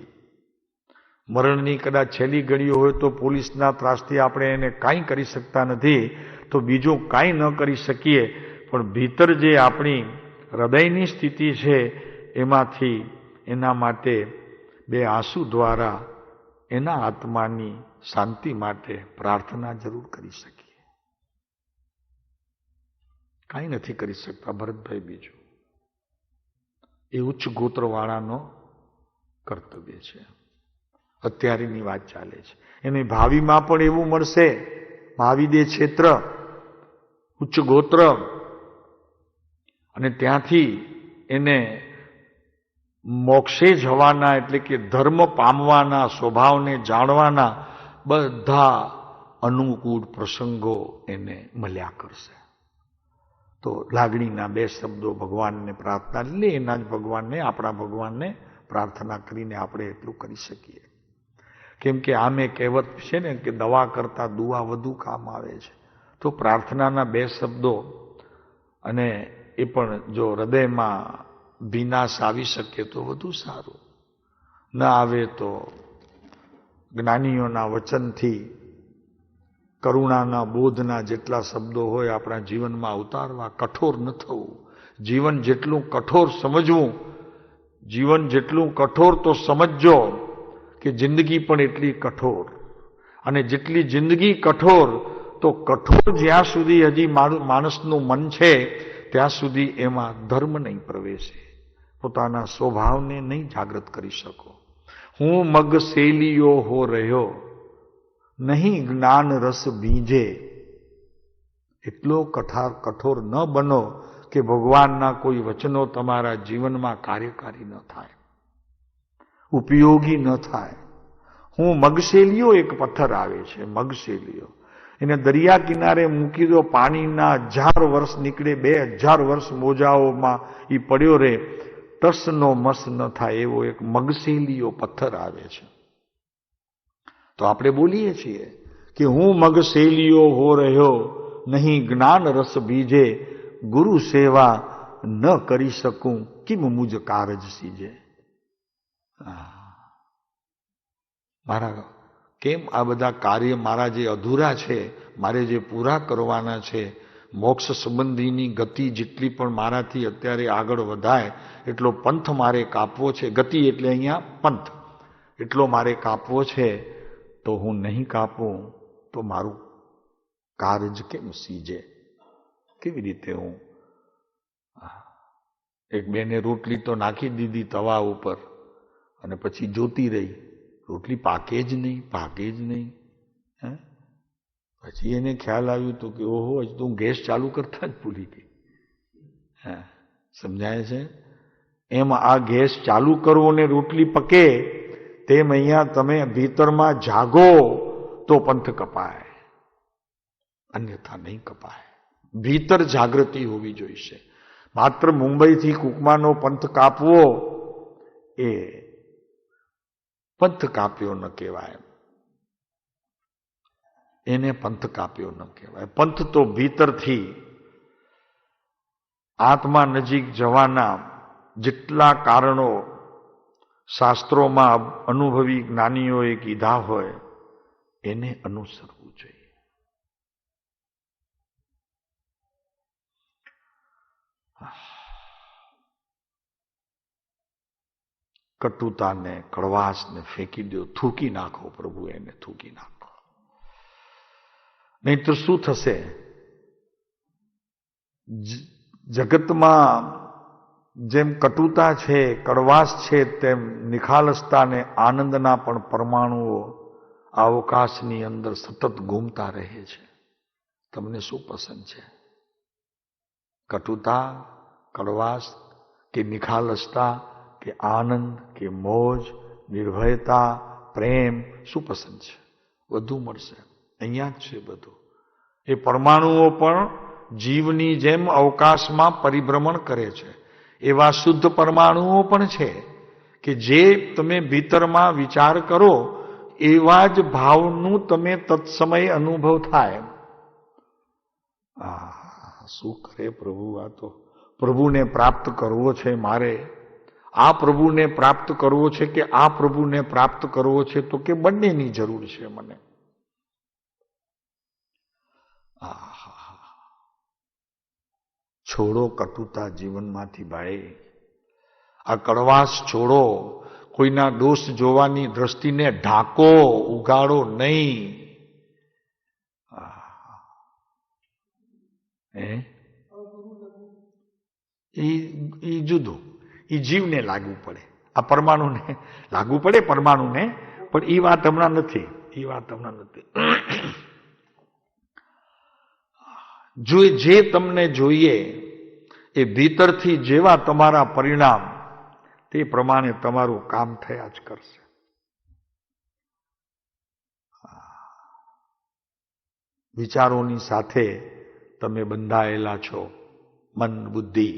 મરણની કદાચ છેલ્લી ઘડીઓ હોય તો પોલીસના ત્રાસથી આપણે એને કાંઈ કરી શકતા નથી, તો બીજું કાંઈ ન કરી શકીએ. પણ ભીતર જે આપણી હૃદયની સ્થિતિ છે એમાંથી એના માટે બે આંસુ દ્વારા એના આત્માની શાંતિ માટે પ્રાર્થના જરૂર કરી શકીએ. કાંઈ નથી કરી શકતા ભરતભાઈ બીજું. એ ઉચ્ચ ગોત્રવાળાનો કર્તવ્ય છે. અત્યારેની વાત ચાલે છે. એને ભાવિમાં પણ એવું મળશે. ભાવિદે ક્ષેત્ર ઉચ્ચ ગોત્ર, અને ત્યાંથી એને મોક્ષે જવાના એટલે કે ધર્મ પામવાના, સ્વભાવને જાણવાના બધા અનુકૂળ પ્રસંગો એને મળ્યા કરશે. તો લાગણીના બે શબ્દો ભગવાનને પ્રાર્થના લે, એના જ ભગવાનને, આપણા ભગવાનને પ્રાર્થના કરીને આપણે એટલું કરી શકીએ. કેમ કે આમે કહેવત છે ને કે દવા કરતા દુઆ વધુ કામ આવે છે. તો પ્રાર્થનાના બે શબ્દો, અને એ પણ જો હૃદયમાં ભીનાશ આવી શકે તો વધુ સારું. ન આવે તો જ્ઞાનીઓના વચનથી કરુણાના બોધના જેટલા શબ્દો હોય આપણા જીવનમાં ઉતારવા. કઠોર ન થવું. જીવન જેટલું કઠોર સમજવું, જીવન જેટલું કઠોર તો સમજજો કે જિંદગી પણ એટલી કઠોર. અને જેટલી જિંદગી કઠોર, તો કઠોર જ્યાં સુધી હજી માણસનું મન છે ત્યાં સુધી એમાં ધર્મ નહીં પ્રવેશે. પોતાના સ્વભાવને નહીં જાગૃત કરી શકો. હું મગ શેલીયો હો રહ્યો, નહીં જ્ઞાન રસ બીજે. એટલો કઠોર ન બનો કે ભગવાનના કોઈ વચનો તમારા જીવનમાં કાર્યકારી ન થાય, ઉપયોગી ન થાય. હું મગશેલીઓ, એક પથ્થર આવે છે મગશેલીઓ, એને દરિયા કિનારે મૂકી દો, પાણીના 1000 વર્ષ નીકળે, 2000 વર્ષ મોજાઓમાં એ પડ્યો રહે, ટસનો મસ ન થાય એવો એક મગશેલીઓ પથ્થર આવે છે. તો આપણે બોલીએ છીએ કે હું મગશેલીઓ હો રહ્યો, નહીં જ્ઞાન રસ બીજે. ગુરુ સેવા ન કરી શકું, કિમ મુજ કારજ સીજે. મારા કેમ આ બધા કાર્ય મારા જે અધૂરા છે, મારે જે પૂરા કરવાના છે, મોક્ષ સંબંધીની ગતિ જેટલી પણ મારાથી અત્યારે આગળ વધાય એટલો પંથ મારે કાપવો છે. ગતિ એટલે અહીંયા પંથ, એટલો મારે કાપવો છે. તો હું નહીં કાપું તો મારું કાર્ય કેમ સીજે? કેવી રીતે હું? એક બેને રોટલી તો નાખી દીધી તવા ઉપર, અને પછી જોતી રહી, રોટલી પાકે જ નહીં. પછી એને ખ્યાલ આવ્યું તો કે ઓહો, હજી તો હું ગેસ ચાલુ કરતા જ ભૂલી ગઈ. સમજાય છે? એમ આ ગેસ ચાલુ કરવો ને રોટલી પકે, તેમ અહીંયા તમે ભીતરમાં જાગો તો પંથ કપાય. અન્યથા નહીં કપાય. ભીતર જાગૃતિ હોવી જોઈશે. માત્ર મુંબઈથી કુકમાનો પંથ કાપવો એ પંથ કાપ્યો ન કહેવાય. એને પંથ કાપ્યો ન કહેવાય. પંથ તો ભીતરથી આત્મા નજીક જવાના જેટલા કારણો શાસ્ત્રોમાં અનુભવી જ્ઞાનીઓએ કીધા હોય એને અનુસરવું જોઈએ. કટુતાને કડવાશને ફેંકી દો, થૂકી નાખો. પ્રભુ એને થૂકી નાખો. નહીં તો શું થશે? જગતમાં જેમ કટુતા છે, કડવાશ છે, તેમ નિખાલસતા અને આનંદના પણ પરમાણુઓ અવકાશની અંદર સતત ઘૂમતા રહે છે. તમને શું પસંદ છે? કટુતા, કડવાશ કે નિખાલસતા કે આનંદ કે મોજ, નિર્ભયતા, પ્રેમ? શું પસંદ છે? બધું મળશે. અહીંયા જ છે બધું. એ પરમાણુઓ પણ જીવની જેમ અવકાશમાં પરિભ્રમણ કરે છે. એવા શુદ્ધ પરમાણુઓ પણ છે કે જે તમે ભીતરમાં વિચાર કરો એવા જ ભાવનું તમે તત્સમય અનુભવ થાય. શું કરે પ્રભુ! આ તો પ્રભુને પ્રાપ્ત કરવો છે મારે. આ પ્રભુને પ્રાપ્ત કરવો છે કે આ પ્રભુને પ્રાપ્ત કરવો છે? તો કે બંનેની જરૂર છે મને. છોડો કટુતા જીવનમાંથી ભાઈ. આ કડવાશ છોડો. કોઈના દોષ જોવાની દ્રષ્ટિને ઢાંકો, ઉગાડો નહીં. એ જુદું. એ જીવને લાગુ પડે. આ પરમાણુને લાગુ પડે, પરમાણુને. પણ એ વાત હમણાં નથી. એ વાત હમણાં નથી. જો જે તમને જોઈએ એ ભીતરથી જેવા તમારા પરિણામ, તે પ્રમાણે તમારું કામ થયા જ કરશે. વિચારોની સાથે તમે બંધાયેલા છો. મન, બુદ્ધિ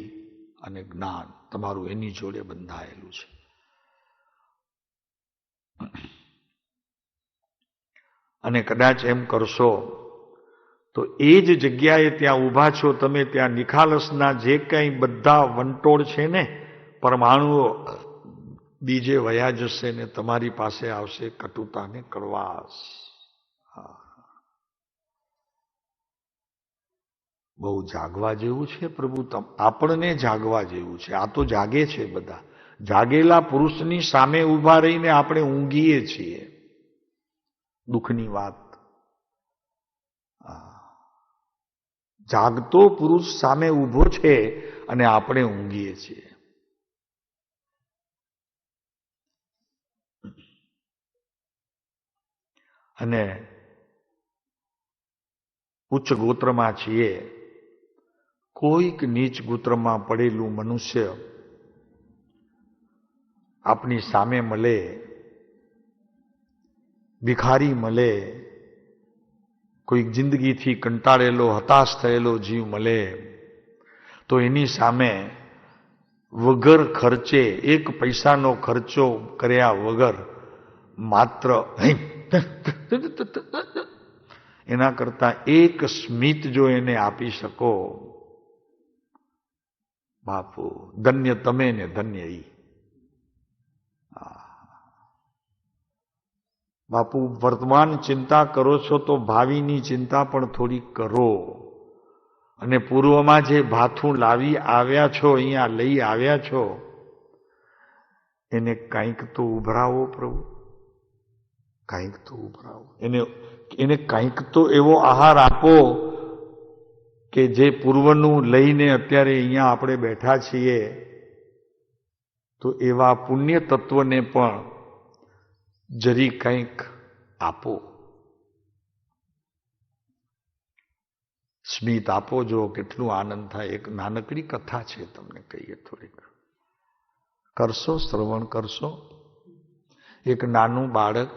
અને જ્ઞાન તમારું એની જોડે બંધાયેલું છે. અને કદાચ એમ કરશો તો એ જ જગ્યાએ ત્યાં ઊભા છો તમે, ત્યાં નિખાલસના જે કંઈ બધા વંટોળ છે ને, પરમાણુઓ બીજે વયા જશે ને તમારી પાસે આવશે કટુતા ને કડવાશ. બહુ જાગવા જેવું છે પ્રભુ. આપણને જાગવા જેવું છે. આ તો જાગે છે બધા. જાગેલા પુરુષની સામે ઊભા રહીને આપણે ઊંઘીએ છીએ. દુઃખની વાત. જાગતો પુરુષ સામે ઊભો છે અને આપણે ઊંઘીએ છીએ. અને ઉચ્ચ ગોત્રમાં છીએ. કોઈક નીચ ગોત્રમાં પડેલું મનુષ્ય આપની સામે મળે, ભિખારી મળે, કોઈક જિંદગીથી કંટાળેલો, હતાશ થયેલો જીવ મળે, તો એની સામે વગર ખર્ચે, એક પૈસાનો ખર્ચો કર્યા વગર, માત્ર એના કરતા એક સ્મિત જો એને આપી શકો, બાપુ ધન્ય તમે ને ધન્ય ઈ. બાપુ વર્તમાન ચિંતા કરો છો તો ભાવિની ચિંતા પણ થોડી કરો. અને પૂર્વમાં જે ભાથું લાવી આવ્યા છો, અહીંયા લઈ આવ્યા છો, એને કંઈક તો ઉભરાવો પ્રભુ. કંઈક તો ઉભરાવો. એને કંઈક તો એવો આહાર આપો કે જે પૂર્વનું લઈને અત્યારે અહીંયા આપણે બેઠા છીએ, તો એવા પુણ્ય તત્વને પણ જરી કંઈક આપો. સ્મિત આપો. જો કેટલું આનંદ થાય. એક નાનકડી કથા છે, તમને કહીએ થોડીક. કરશો? શ્રવણ કરશો? એક નાનું બાળક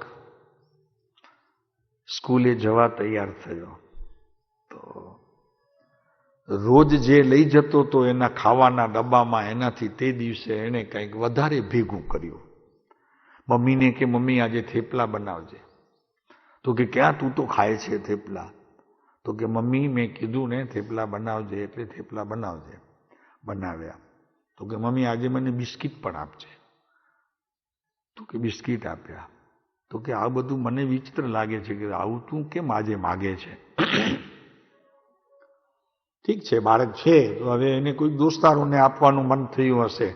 સ્કૂલે જવા તૈયાર થયો તો તો રોજ જે લઈ જતો તો એના ખાવાના ડબ્બામાં, એનાથી તે દિવસે એણે કંઈક વધારે ભેગું કર્યું. મમ્મીને કે મમ્મી આજે થેપલા બનાવજે. તો કે ક્યાં તું તો ખાય છે થેપલા? તો કે મમ્મી મેં કીધું ને થેપલા બનાવજે એટલે થેપલા બનાવજે. બનાવ્યા. તો કે મમ્મી આજે મને બિસ્કિટ પણ આપજે. તો કે બિસ્કિટ આપ્યા. તો કે આ બધું મને વિચિત્ર લાગે છે કે આવું તું કેમ આજે માગે છે? ઠીક છે, બાળક છે તો હવે એને કોઈ દોસ્તારોને આપવાનું મન થયું હશે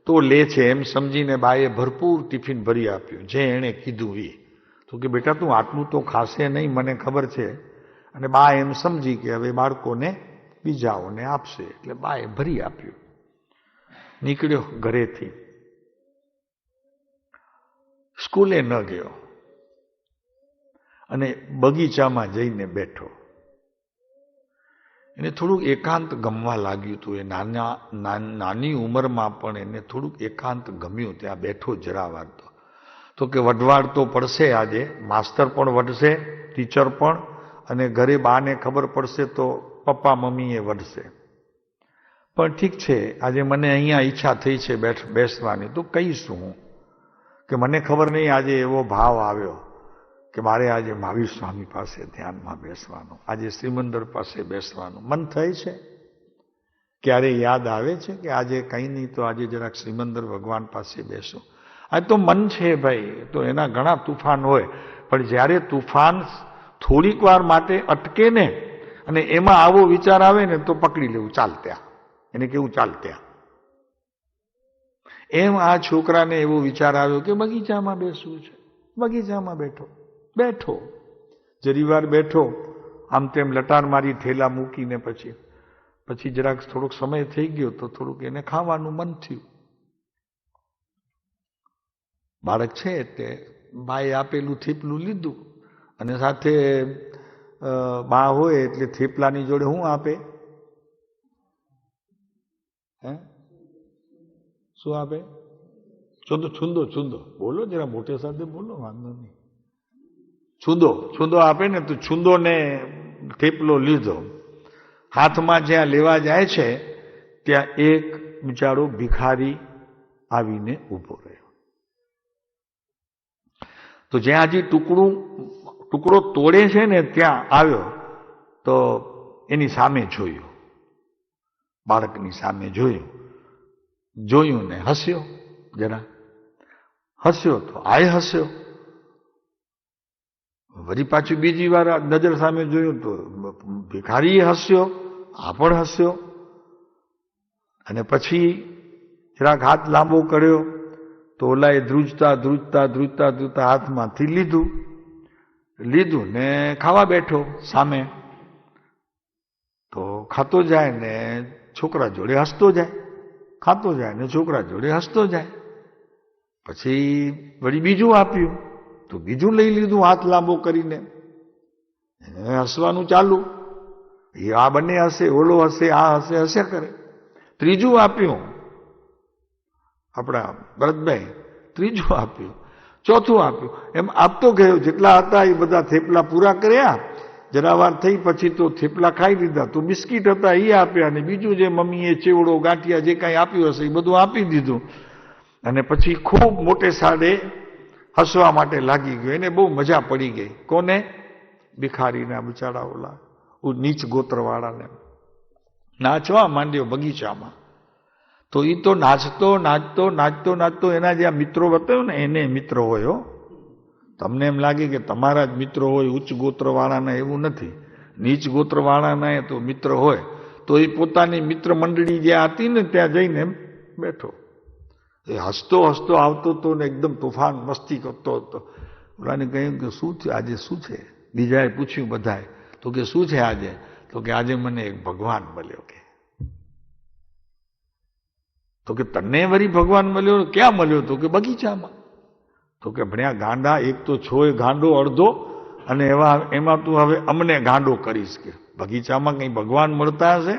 તો લે છે એમ સમજીને બાએ ભરપૂર ટિફિન ભરી આપ્યું, જે એણે કીધું એ. તો કે બેટા તું આટલું તો ખાશે નહીં, મને ખબર છે. અને બા એમ સમજી કે હવે બાળકોને બીજાઓને આપશે એટલે બાએ ભરી આપ્યું. નીકળ્યો ઘરેથી, સ્કૂલે ન ગયો અને બગીચામાં જઈને બેઠો. એને થોડુંક એકાંત ગમવા લાગ્યું હતું. એ નાની ઉંમરમાં પણ એને થોડુંક એકાંત ગમ્યું. ત્યાં બેઠો જરા વાર તો કે વઢવાડ તો પડશે આજે, માસ્તર પણ વઢશે, ટીચર પણ, અને ઘરે બાને ખબર પડશે તો પપ્પા મમ્મીએ વઢશે. પણ ઠીક છે, આજે મને અહીંયા ઈચ્છા થઈ છે બેસવાની તો કહીશું હું કે મને ખબર નહીં આજે એવો ભાવ આવ્યો કે મારે આજે મહાવીર સ્વામી પાસે ધ્યાનમાં બેસવાનું, આજે શ્રીમંદર પાસે બેસવાનું મન થાય છે. ક્યારે યાદ આવે છે કે આજે કંઈ નહીં તો આજે જરાક શ્રીમંદર ભગવાન પાસે બેસો? આ તો મન છે ભાઈ, તો એના ઘણા તુફાન હોય, પણ જ્યારે તુફાન થોડીક વાર માટે અટકે ને અને એમાં આવો વિચાર આવે ને તો પકડી લેવું, ચાલ ત્યાં. એને કેવું ચાલ ત્યાં. એમ આ છોકરાને એવો વિચાર આવ્યો કે બગીચામાં બેસવું છે. બગીચામાં બેઠો જરીવાર બેઠો, આમ તેમ લટાર મારી થેલા મૂકીને પછી જરાક થોડોક સમય થઈ ગયો તો થોડુંક એને ખાવાનું મન થયું. બાળક છે એટલે બાએ આપેલું થેપલું લીધું અને સાથે બા હોય એટલે થેપલાની જોડે શું આપે? હે શું આપે? છુંદો બોલો, જરા મોટે સાથે બોલો, વાંધો નહીં. છુંદો આપે ને તો છુંદો ને થેપલો લીધો. હાથમાં જ્યાં લેવા જાય છે ત્યાં એક બિચારો ભિખારી આવીને ઊભો રહ્યો. તો જ્યાં હજી ટુકડો તોડે છે ને ત્યાં આવ્યો તો એની સામે જોયું, બાળકની સામે જોયું ને હસ્યો. જરા હસ્યો તો આય હસ્યો. વળી પાછું બીજી વાર નજર સામે જોયું તો ભિખારી હસ્યો, આ પણ હસ્યો. અને પછી જરાક હાથ લાંબો કર્યો તો ઓલાએ ધ્રુજતા હાથમાંથી લીધું ને ખાવા બેઠો સામે. તો ખાતો જાય ને છોકરા જોડે હસતો જાય, ખાતો જાય ને છોકરા જોડે હસતો જાય. પછી વળી બીજું આપ્યું તો બીજું લઈ લીધું હાથ લાંબો કરીને, હસવાનું ચાલુ. એ આ બંને હશે, ઓલો હશે, આ હસ્યા કરે. ત્રીજું આપ્યું આપણા ભરતભાઈ, ત્રીજું આપ્યું, ચોથું આપ્યું, એમ આપતો ગયો. જેટલા હતા એ બધા થેપલા પૂરા કર્યા. જરા વાર થઈ પછી તો થેપલા ખાઈ લીધા. તો બિસ્કિટ હતા એ આપ્યા, અને બીજું જે મમ્મીએ ચેવડો ગાંઠિયા જે કાંઈ આપ્યું હશે એ બધું આપી દીધું. અને પછી ખૂબ મોટે સાડે હસવા માટે લાગી ગયો. એને બહુ મજા પડી ગઈ. કોને? ભિખારીના બિચારા ઓલા નીચ ગોત્રવાળાને. નાચવા માંડ્યો બગીચામાં. તો એ તો નાચતો એના જે મિત્રો બતાવ્યો ને એને મિત્ર હોય. તમને એમ લાગે કે તમારા જ મિત્રો હોય ઉચ્ચ ગોત્રવાળાના, એવું નથી. નીચ ગોત્રવાળાના તો મિત્ર હોય. તો એ પોતાની મિત્ર મંડળી જ્યાં હતી ને ત્યાં જઈને બેઠો. એ હસતો આવતો હતો ને એકદમ તોફાન મસ્તી કરતો હતો. ઓલાને કહ્યું કે શું થયું આજે, શું છે? બીજાએ પૂછ્યું બધાએ. તો કે શું છે આજે? તો કે આજે મને એક ભગવાન મળ્યો. તો કે તને વળી ભગવાન મળ્યો? ક્યાં મળ્યો? તો કે બગીચામાં. તો કે ભણ્યા ગાંડા, એક તો છોય ગાંડો અડધો, અને એમાં તું હવે અમને ગાંડો કરીશ કે બગીચામાં કંઈ ભગવાન મળતા હશે?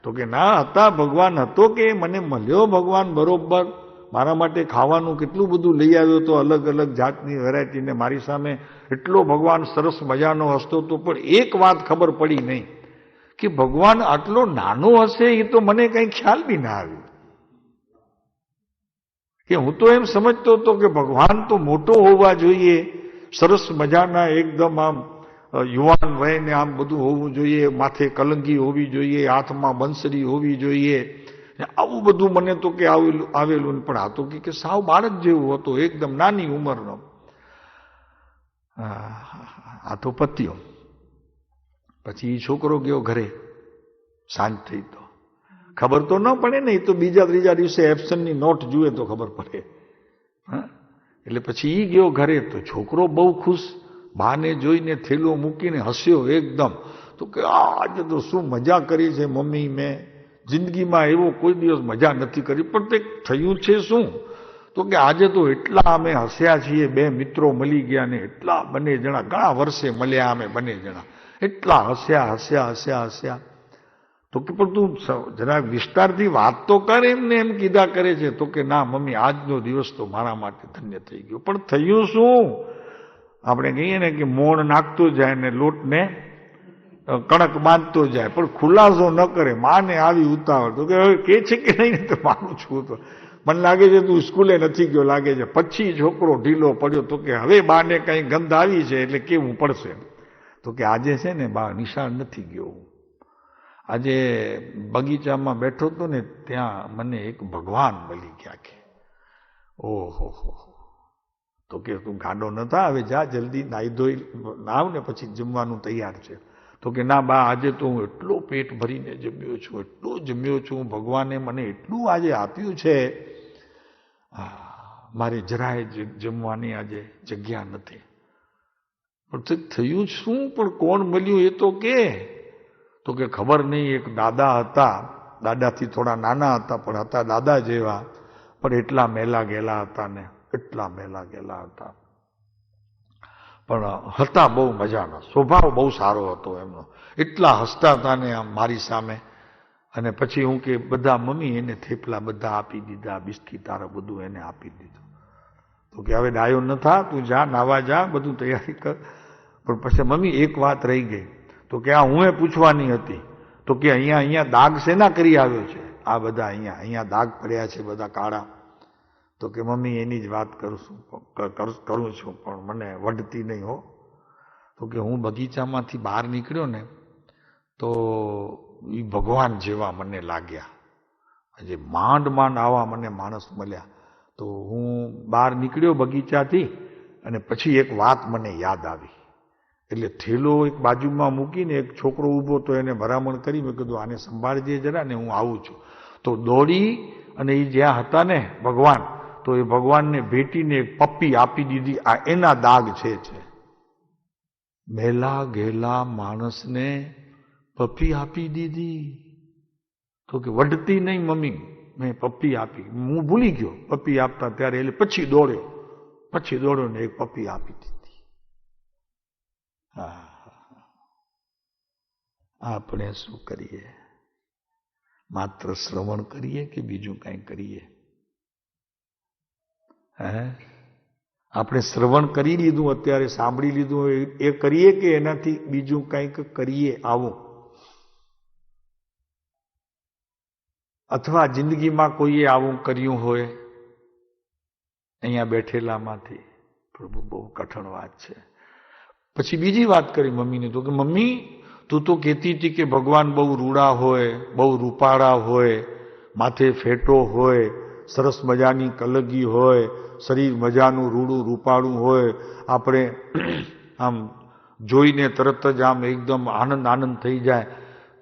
તો કે ના, હતા ભગવાન. હતો કે મને મળ્યો ભગવાન બરોબર. મારા માટે ખાવાનું કેટલું બધું લઈ આવ્યો તો, અલગ અલગ જાતની વેરાયટીને મારી સામે એટલો ભગવાન સરસ મજાનો હસતો હતો. પણ એક વાત ખબર પડી નહીં કે ભગવાન આટલો નાનો હશે એ તો મને કંઈ ખ્યાલ બી ના આવ્યો. કે હું તો એમ સમજતો હતો કે ભગવાન તો મોટો હોવા જોઈએ, સરસ મજાના એકદમ આમ યુવાન વયને આમ બધું હોવું જોઈએ, માથે કલંગી હોવી જોઈએ, હાથમાં બંસરી હોવી જોઈએ, આવું બધું મને તો કે આવેલું. પણ આ તો કે સાવ બાળક જેવું હતો, એકદમ નાની ઉંમરનો. આ તો પત્યો. પછી એ છોકરો ગયો ઘરે, સાંજ થઈ તો ખબર તો ન પડે ને, એ તો બીજા ત્રીજા દિવસે એબ્સન્ટની નોટ જુએ તો ખબર પડે. એટલે પછી એ ગયો ઘરે તો છોકરો બહુ ખુશ, બાને જોઈને થેલો મૂકીને હસ્યો એકદમ. તો કે આજે તો શું મજા કરી છે મમ્મી, મેં જિંદગીમાં એવો કોઈ દિવસ મજા નથી કરી. પણ તે થયું છે શું? તો કે આજે તો એટલા અમે હસ્યા છીએ, બે મિત્રો મળી ગયા ને એટલા બંને જણા, ઘણા વર્ષે મળ્યા અમે બંને જણા, એટલા હસ્યા. તો કે પણ તું જરાક વિસ્તારથી વાત તો કર, એમને એમ કીધા કરે છે. તો કે ના મમ્મી, આજનો દિવસ તો મારા માટે ધન્ય થઈ ગયો. પણ થયું શું? આપણે કહીએ ને કે મોણ નાખતો જાય ને લોટને કણક બાંધતો જાય, પણ ખુલાસો ન કરે. માને આવી ઉતાવળ. તો કે છે કે નહીં, તો માનું છું, તો મને લાગે છે તું સ્કૂલે નથી ગયો લાગે છે. પછી છોકરો ઢીલો પડ્યો. તો કે હવે બાને કઈ ગંધ આવી છે એટલે કેવું પડશે. તો કે આજે છે ને બા નિશાળ નથી ગયો, આજે બગીચામાં બેઠો હતો ને ત્યાં મને એક ભગવાન મળી ગયા. કે ઓહો, તો કે તું ગાડો નતા, હવે જા જલ્દી નાહી ધોઈ નાવ ને પછી જમવાનું તૈયાર છે. તો કે ના બા, આજે તો હું એટલો પેટ ભરીને જમ્યો છું, એટલો જમ્યો છું, ભગવાને મને એટલું આજે આપ્યું છે, મારે જરાય જમવાની આજે જગ્યા નથી. પણ થયું શું? પણ કોણ મળ્યું એ તો કે. તો કે ખબર નહીં, એક દાદા હતા, દાદાથી થોડા નાના હતા પણ હતા દાદા જેવા, પણ એટલા મેલા ગયેલા હતા ને, એટલા મેલા ગયેલા હતા, પણ હતા બહુ મજાના, સ્વભાવ બહુ સારો હતો એમનો, એટલા હસતા હતા ને આમ મારી સામે. અને પછી હું કે બધા મમ્મી એને થેપલા બધા આપી દીધા, બિસ્કીટ તારે બધું એને આપી દીધું. તો કે હવે ડાયો ન થા, તું જા નાવા જા, બધું તૈયારી કર. પણ પછી મમ્મી એક વાત રહી ગઈ. તો કે આ હું પૂછવાની હતી. તો કે અહીંયા દાગ શેના કરી આવ્યો છે? આ બધા અહીંયા દાગ પડ્યા છે બધા કાળા. તો કે મમ્મી એની જ વાત કરું છું, પણ મને વઢતી નહીં હો. તો કે હું બગીચામાંથી બહાર નીકળ્યો ને તો એ ભગવાન જેવા મને લાગ્યા. આજે માંડ આવા મને માણસ મળ્યા. તો હું બહાર નીકળ્યો બગીચાથી અને પછી એક વાત મને યાદ આવી. એટલે થેલો એક બાજુમાં મૂકીને એક છોકરો ઊભો તો એને ભરામણ કરી. મેં કીધું આને સંભાળજે જરા ને, હું આવું છું. તો દોડી અને એ જ્યાં હતા ને ભગવાન, તો એ ભગવાનને ભેટીને એક પપ્પી આપી દીધી. આ એના દાગ છે. મેલા ઘેલા માણસને પપ્પી આપી દીધી. તો કે વઢતી નહીં મમ્મી, મેં પપ્પી આપી. હું ભૂલી ગયો પપ્પી આપતા ત્યારે. એટલે પછી દોડ્યો ને એક પપ્પી આપી દીધી. આપણે શું કરીએ? માત્ર શ્રવણ કરીએ કે બીજું કંઈ કરીએ? આપણે શ્રવણ કરી લીધું, અત્યારે સાંભળી લીધું, એ કરીએ કે એનાથી બીજું કંઈક કરીએ આવું? અથવા જિંદગીમાં કોઈએ આવું કર્યું હોય અહીંયા બેઠેલામાંથી? પ્રભુ બહુ કઠણ વાત છે. પછી બીજી વાત કરી મમ્મીને. તો કે મમ્મી, તું તો કહેતી હતી કે ભગવાન બહુ રૂડા હોય, બહુ રૂપાળા હોય, માથે ફેટો હોય, સરસ મજાની કલગી હોય, શરીર મજાનું રૂડું રૂપાળું હોય, આપણે આમ જોઈને તરત જ આમ એકદમ આનંદ થઈ જાય.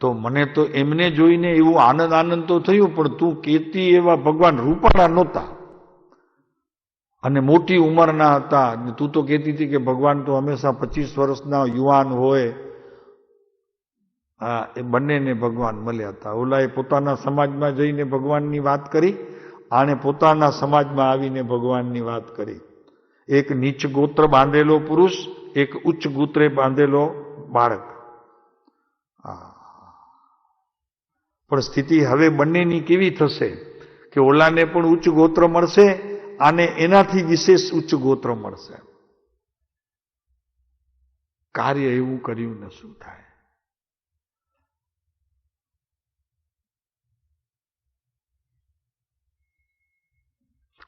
તો મને તો એમને જોઈને એવું આનંદ તો થયું, પણ તું કહેતી એવા ભગવાન રૂપાળા નહોતા અને મોટી ઉંમરના હતા. તું તો કહેતી હતી કે ભગવાન તો હંમેશા 25 વર્ષના યુવાન હોય. એ બંનેને ભગવાન મળ્યા હતા. ઓલાએ પોતાના સમાજમાં જઈને ભગવાનની વાત કરી, આણે પોતાના સમાજમાં આવીને ભગવાનની વાત કરી. એક નીચ ગોત્ર બાંધેલો પુરુષ, એક ઉચ્ચ ગોત્રે બાંધેલો બાળક. પણ સ્થિતિ હવે બંનેની કેવી થશે કે ઓલાને પણ ઉચ્ચ ગોત્ર મળશે, આને એનાથી વિશેષ ઉચ્ચ ગોત્ર મળશે. કાર્ય એવું કર્યું ને શું થાય?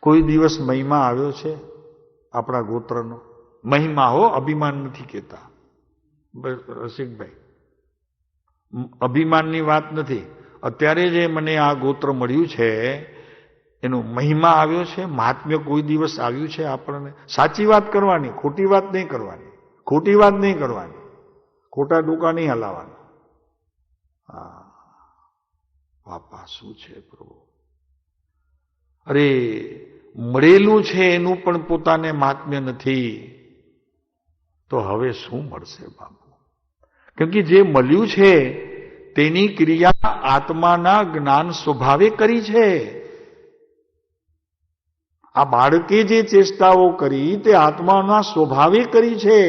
કોઈ દિવસ મહિમા આવ્યો છે આપણા ગોત્રનો? મહિમા હો, અભિમાન નથી કહેતા રસિકભાઈ, અભિમાનની વાત નથી. અત્યારે જે મને આ ગોત્ર મળ્યું છે એનો મહિમા આવ્યો છે, મહાત્મ્ય કોઈ દિવસ આવ્યું છે આપણને? સાચી વાત કરવાની, ખોટી વાત નહીં કરવાની, ખોટી વાત નહીં કરવાની, ખોટા ડોકા નહીં હલાવવાના. હા બાપા શું છે પ્રભુ! અરે મળેલું છે એનું પણ પોતાને મહાત્મ્ય નથી, તો હવે શું મળશે બાપુ? કેમ કે જે મળ્યું છે તેની ક્રિયા આત્માના જ્ઞાન સ્વભાવે કરી છે. આ બાળકે જે ચેષ્ટાઓ કરી તે આત્માના સ્વભાવે કરી છે.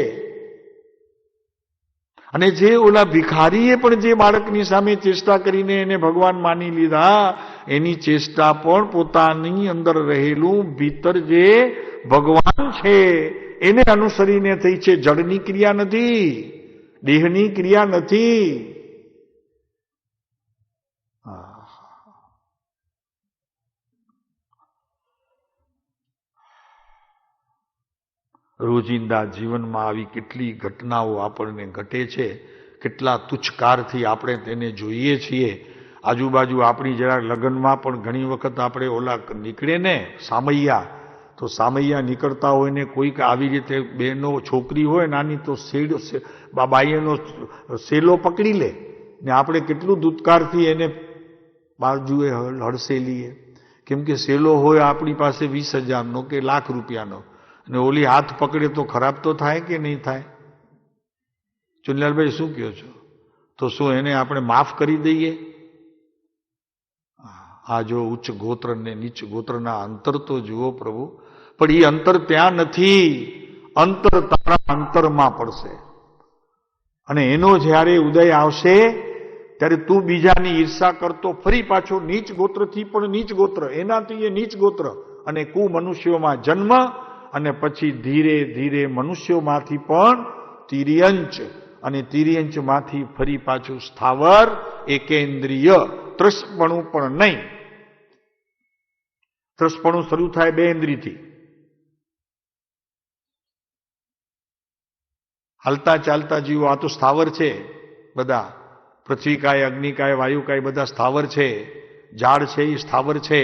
અને જે ઓલા ભિખારીએ પણ જે બાળકની સામે ચેષ્ટા કરીને એને ભગવાન માની લીધા, એની ચેષ્ટા પણ પોતાની અંદર રહેલું ભીતર જે ભગવાન છે એને અનુસરીને થઈ છે. જડની ક્રિયા નથી, દેહની ક્રિયા નથી. રોજિંદા જીવનમાં આવી કેટલી ઘટનાઓ આપણને ઘટે છે, કેટલા તુચ્છકારથી આપણે તેને જોઈએ છીએ. આજુબાજુ આપણી જરા લગ્નમાં પણ ઘણી વખત આપણે ઓલા નીકળે ને સામૈયા, તો સામૈયા નીકળતા હોય ને કોઈક આવી રીતે બેનો છોકરી હોય નાની તો બાઈનો સેલો પકડી લે ને આપણે કેટલું દૂતકારથી એને બાજુએ હડસેલીએ. કેમ કે સેલો હોય આપણી પાસે 20,000નો કે લાખ રૂપિયાનો, અને ઓલી હાથ પકડે તો ખરાબ તો થાય કે નહીં થાય? ચુનલાલભાઈ શું કહો છો? તો શું એને આપણે માફ કરી દઈએ? આ જો ઉચ્ચ ગોત્ર ને નીચ ગોત્રના અંતર તો જુઓ પ્રભુ. પણ એ અંતર ત્યાં નથી, અંતર તારા અંતરમાં પડશે. અને એનો જ્યારે ઉદય આવશે ત્યારે તું બીજાની ઈર્ષા કરતો ફરી પાછો નીચ ગોત્રથી પણ નીચ ગોત્ર, એનાથી એ નીચ ગોત્ર અને મનુષ્યોમાં જન્મ, અને પછી ધીરે ધીરે મનુષ્યોમાંથી પણ તિર્યંચ, અને તિર્યંચમાંથી ફરી પાછું સ્થાવર એકેન્દ્રિય, ત્રસપણું પણ નહીં. ત્રસપણું શરૂ થાય 2 ઇન્દ્રિયથી. હાલતા ચાલતા જીવો આ તો સ્થાવર છે બધા. પૃથ્વીકાય, અગ્નિકાય, વાયુકાય બધા સ્થાવર છે. ઝાડ છે એ સ્થાવર છે.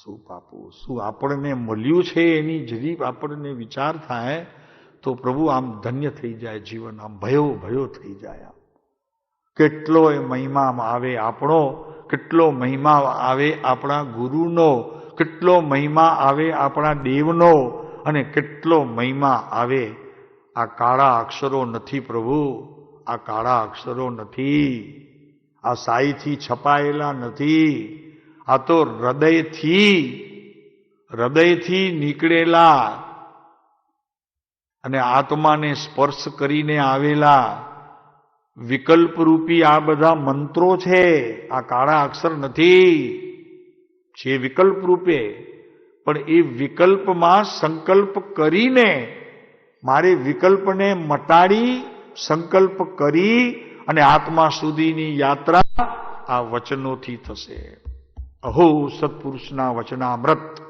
શું બાપુ, શું આપણને મળ્યું છે એની જરી આપણને વિચાર થાય તો પ્રભુ આમ ધન્ય થઈ જાય જીવન, આમ ભયો થઈ જાય. કેટલો એ મહિમા આવે આપણો, કેટલો મહિમા આવે આપણા ગુરુનો, કેટલો મહિમા આવે આપણા દેવનો, અને કેટલો મહિમા આવે. આ કાળા અક્ષરો નથી પ્રભુ, આ કાળા અક્ષરો નથી, આ સાઈથી છપાયેલા નથી. આ તો હૃદયથી નીકળેલા અને આત્માને સ્પર્શ કરીને આવેલા વિકલ્પરૂપી આ બધા મંત્રો છે. આ કાળા અક્ષર નથી, છે વિકલ્પ રૂપે. પણ એ વિકલ્પમાં સંકલ્પ કરીને, મારે વિકલ્પને મટાડી સંકલ્પ કરી અને આત્મા સુધીની યાત્રા આ વચનોથી થશે. અહો સત્પુરુષના વચનામૃત,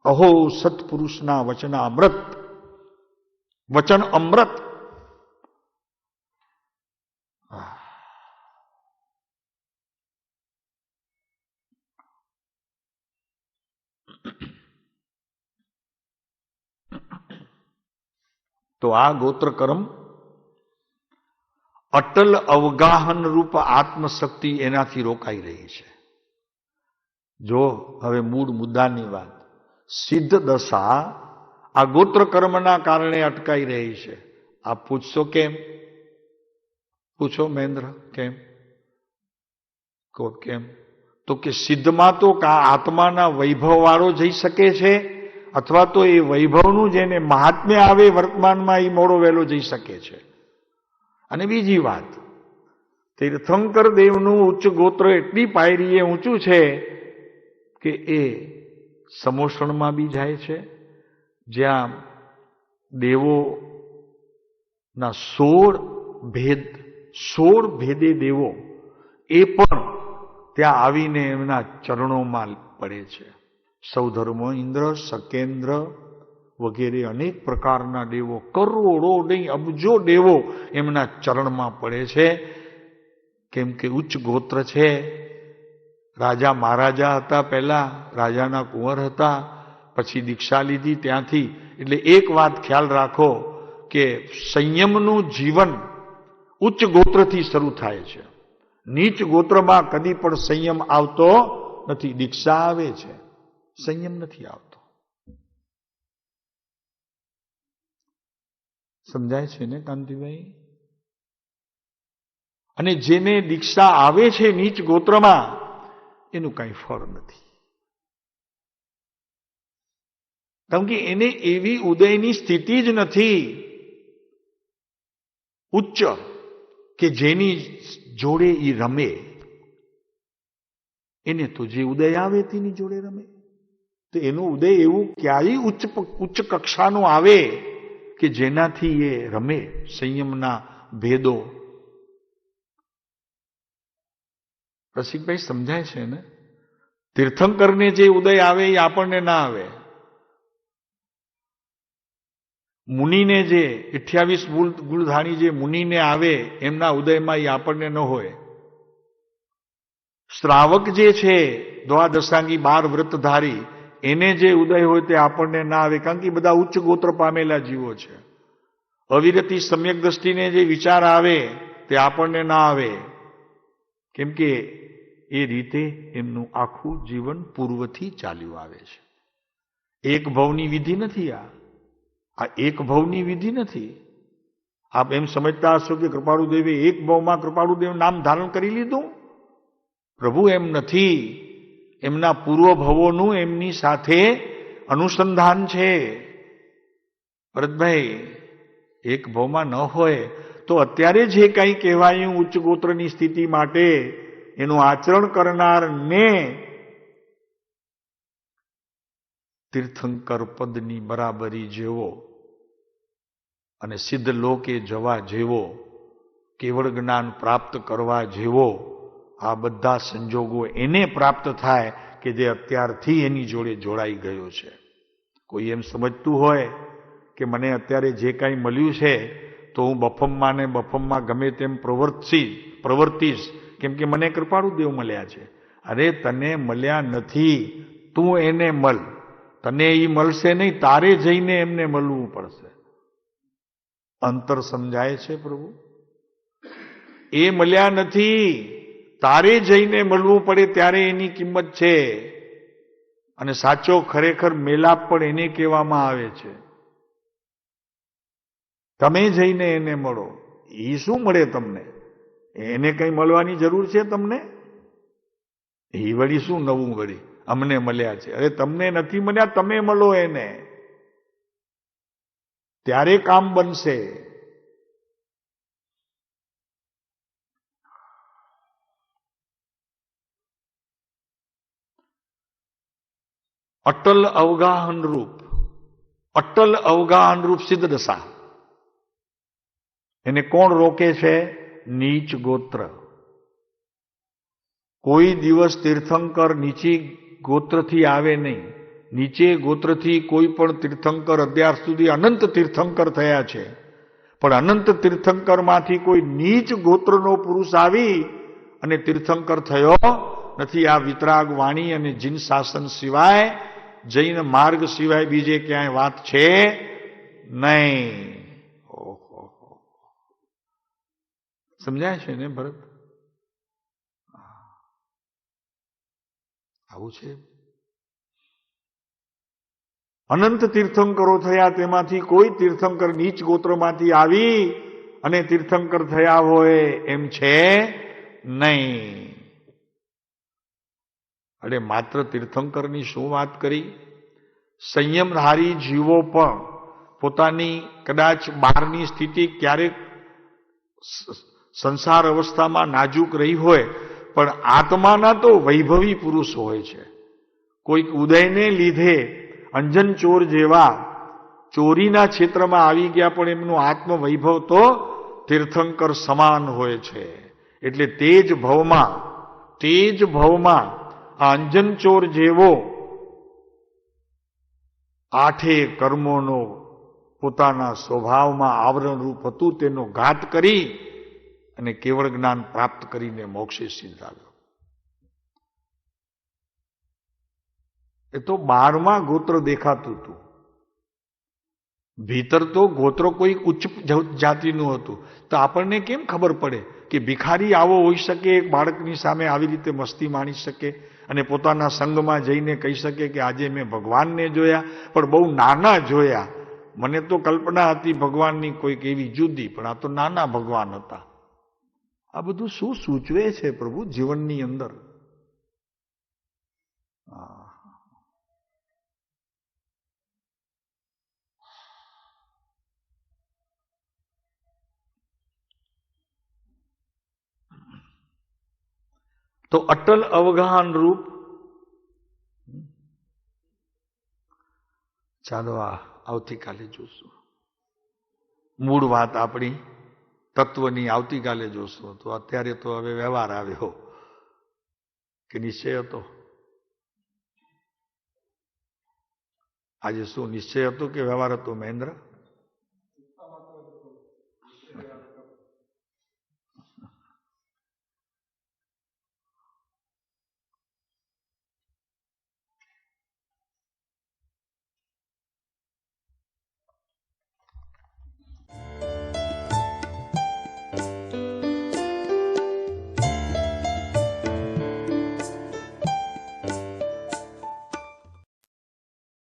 અહો સત્પુરુષના વચનામૃત, વચન અમૃત. તો આ ગોત્રકર્મ અટલ અવગાહન રૂપ આત્મશક્તિ એનાથી રોકાઈ રહી છે. જો હવે મૂળ મુદ્દાની વાત, સિદ્ધ દશા આ ગોત્રકર્મના કારણે અટકાઈ રહી છે. આપ પૂછશો કેમ? પૂછો મહેન્દ્ર, કેમ? કેમ? તો કે સિદ્ધમાં તો આત્માના વૈભવ વાળો જઈ શકે છે, અથવા તો એ વૈભવનું જેને મહાત્મ્ય આવે વર્તમાનમાં એ મોડો વહેલો જઈ શકે છે. અને બીજી વાત, તીર્થંકર દેવનું ઉચ્ચ ગોત્ર એટલી પાયરીએ ઊંચું છે કે એ સમોષણમાં બી જાય છે, જ્યાં દેવોના 16 ભેદે દેવો એ પણ ત્યાં આવીને એમના ચરણોમાં પડે છે. સૌધર્મ ઇન્દ્ર, સકેન્દ્ર વગેરે અનેક પ્રકારના દેવો, કરોડો નહીં અબજો દેવો એમના ચરણમાં પડે છે. કેમ કે ઉચ્ચ ગોત્ર છે. રાજા મહારાજા હતા, પહેલા રાજાના કુંવર હતા, પછી દીક્ષા લીધી ત્યાંથી. એટલે એક વાત ખ્યાલ રાખો કે સંયમનું જીવન ઉચ્ચ ગોત્રથી શરૂ થાય છે. નીચ ગોત્રમાં કદી પણ સંયમ આવતો નથી. દીક્ષા આવે છે, સંયમ નથી આવતો. સમજાય છે ને કાંતિભાઈ? અને જેને દીક્ષા આવે છે નીચ ગોત્રમાં એનું કઈ ફળ નથી. કારણ કે એને એવી ઉદયની સ્થિતિ જ નથી ઉચ્ચ કે જેની જોડે એ રમે. એને તો જે ઉદય આવે તેની જોડે રમે. તો એનું ઉદય એવું ક્યાંય ઉચ્ચ કક્ષાનો આવે કે જેનાથી એ રમે સંયમના ભેદો. રસિકભાઈ સમજાય છે ને? તીર્થંકરને જે ઉદય આવે એ આપણને ના આવે. મુનિને જે 28 ગુણધાણી જે મુનિને આવે એમના ઉદયમાં એ આપણને ન હોય. શ્રાવક જે છે દ્વાદશાંગી 12 વ્રતધારી એને જે ઉદય હોય તે આપણને ના આવે. કારણ કે બધા ઉચ્ચ ગોત્ર પામેલા જીવો છે. અવિરતી સમ્યક દ્રષ્ટિને જે વિચાર આવે તે આપણને ના આવે. કેમ કે એ રીતે એમનું આખું જીવન પૂર્વથી ચાલ્યું આવે છે. એક ભવની વિધિ નથી. આ એક ભવની વિધિ નથી. આપ એમ સમજતા હશો કે કૃપાળુદેવે એક ભવમાં કૃપાળુદેવ નામ ધારણ કરી લીધું. પ્રભુ એમ નથી. એમના પૂર્વ ભવોનું એમની સાથે અનુસંધાન છે. ભરતભાઈ, એક ભવમાં ન હોય તો અત્યારે જે કંઈ કહેવાયું ઉચ્ચ ગોત્રની સ્થિતિ માટે એનું આચરણ કરનાર ને તીર્થંકર પદની બરાબરી જેવો અને સિદ્ધ લોકે જવા જેવો, કેવળ જ્ઞાન પ્રાપ્ત કરવા જેવો આ બધા સંજોગો એને પ્રાપ્ત થાય કે જે અત્યારથી એની જોડે જોડાઈ ગયો છે. કોઈ એમ સમજતું હોય કે મને અત્યારે જે કાંઈ મળ્યું છે તો હું બફમમાં ને બફમમાં ગમે તેમ પ્રવર્તીશ કેમ કે મને કૃપાળુદેવ મળ્યા છે. અરે તને મળ્યા નથી, તું એને મળ. તને એ મળશે નહીં, તારે જઈને એમને મળવું પડશે. અંતર સમજાય છે પ્રભુ? એ મળ્યા નથી, તારે જઈને મળવું પડે ત્યારે એની કિંમત છે. અને સાચો ખરેખર મેલાપ પણ એને કહેવામાં આવે છે. તમે જઈને એને મળો. એ શું મળે તમને? એને કંઈ મળવાની જરૂર છે તમને? એ વળી શું નવું વળી અમને મળ્યા છે? અરે તમને નથી મળ્યા, તમે મળો એને, ત્યારે કામ બનશે. અટલ અવગાહન રૂપ સિદ્ધ દશા એને કોણ રોકે છે? નીચ ગોત્ર. કોઈ દિવસ તીર્થંકર નીચી ગોત્રથી આવે નહીં. નીચે ગોત્રથી કોઈ પણ તીર્થંકર અત્યાર સુધી અનંત તીર્થંકર થયા છે, પણ અનંત તીર્થંકરમાંથી કોઈ નીચ ગોત્રનો પુરુષ આવી અને તીર્થંકર થયો નથી. આ વિતરાગ વાણી અને જીન શાસન સિવાય, જૈન માર્ગ સિવાય બીજે ક્યાંય વાત છે નહીં. સમજાય છે ને ભરત? આવું છે. અનંત તીર્થંકરો થયા, તેમાંથી કોઈ તીર્થંકર નીચ ગોત્રમાંથી આવી અને તીર્થંકર થયા હોય એમ છે નહીં. અરે માત્ર તીર્થંકરની શું વાત કરી? સંયમધારી જીવો પણ પોતાની કદાચ બહારની સ્થિતિ ક્યારેક સંસાર અવસ્થામાં નાજુક રહી હોય, પણ આત્માના તો વૈભવી પુરુષ હોય છે. કોઈક ઉદયને લીધે અંજન ચોર જેવા ચોરીના ક્ષેત્રમાં આવી ગયા, પણ એમનું આત્મવૈભવ તો તીર્થંકર સમાન હોય છે. એટલે તે જ ભવમાં તે જ ભવમાં આ અંજનચોર જેવો આઠે કર્મોનો પોતાના સ્વભાવમાં આવરણરૂપ હતું તેનો ઘાત કરી અને કેવળ જ્ઞાન પ્રાપ્ત કરીને મોક્ષે સિદ્ધાવ્યો. એ તો 12મા ગોત્ર દેખાતું હતું. ભીતર તો ગોત્ર કોઈ ઉચ્ચ જાતિનું હતું. તો આપણને કેમ ખબર પડે કે ભિખારી આવો હોઈ શકે, એક બાળકની સામે આવી રીતે મસ્તી માણી શકે અને પોતાના સંગમાં જઈને કહી શકે કે આજે મેં ભગવાનને જોયા, પણ બહુ નાના જોયા. મને તો કલ્પના હતી ભગવાનની કોઈક એવી જુદી, પણ આ તો નાના ભગવાન હતા. આ બધું શું સૂચવે છે પ્રભુ જીવનની અંદર? તો અટલ અવગાહન રૂપ. ચાલો આ આવતીકાલે જોશું. મૂળ વાત આપણી તત્વની આવતીકાલે જોશું. તો અત્યારે તો હવે વ્યવહાર આવ્યો કે નિશ્ચય હતો. આજે શું નિશ્ચય હતો કે વ્યવહાર હતો મહેન્દ્ર?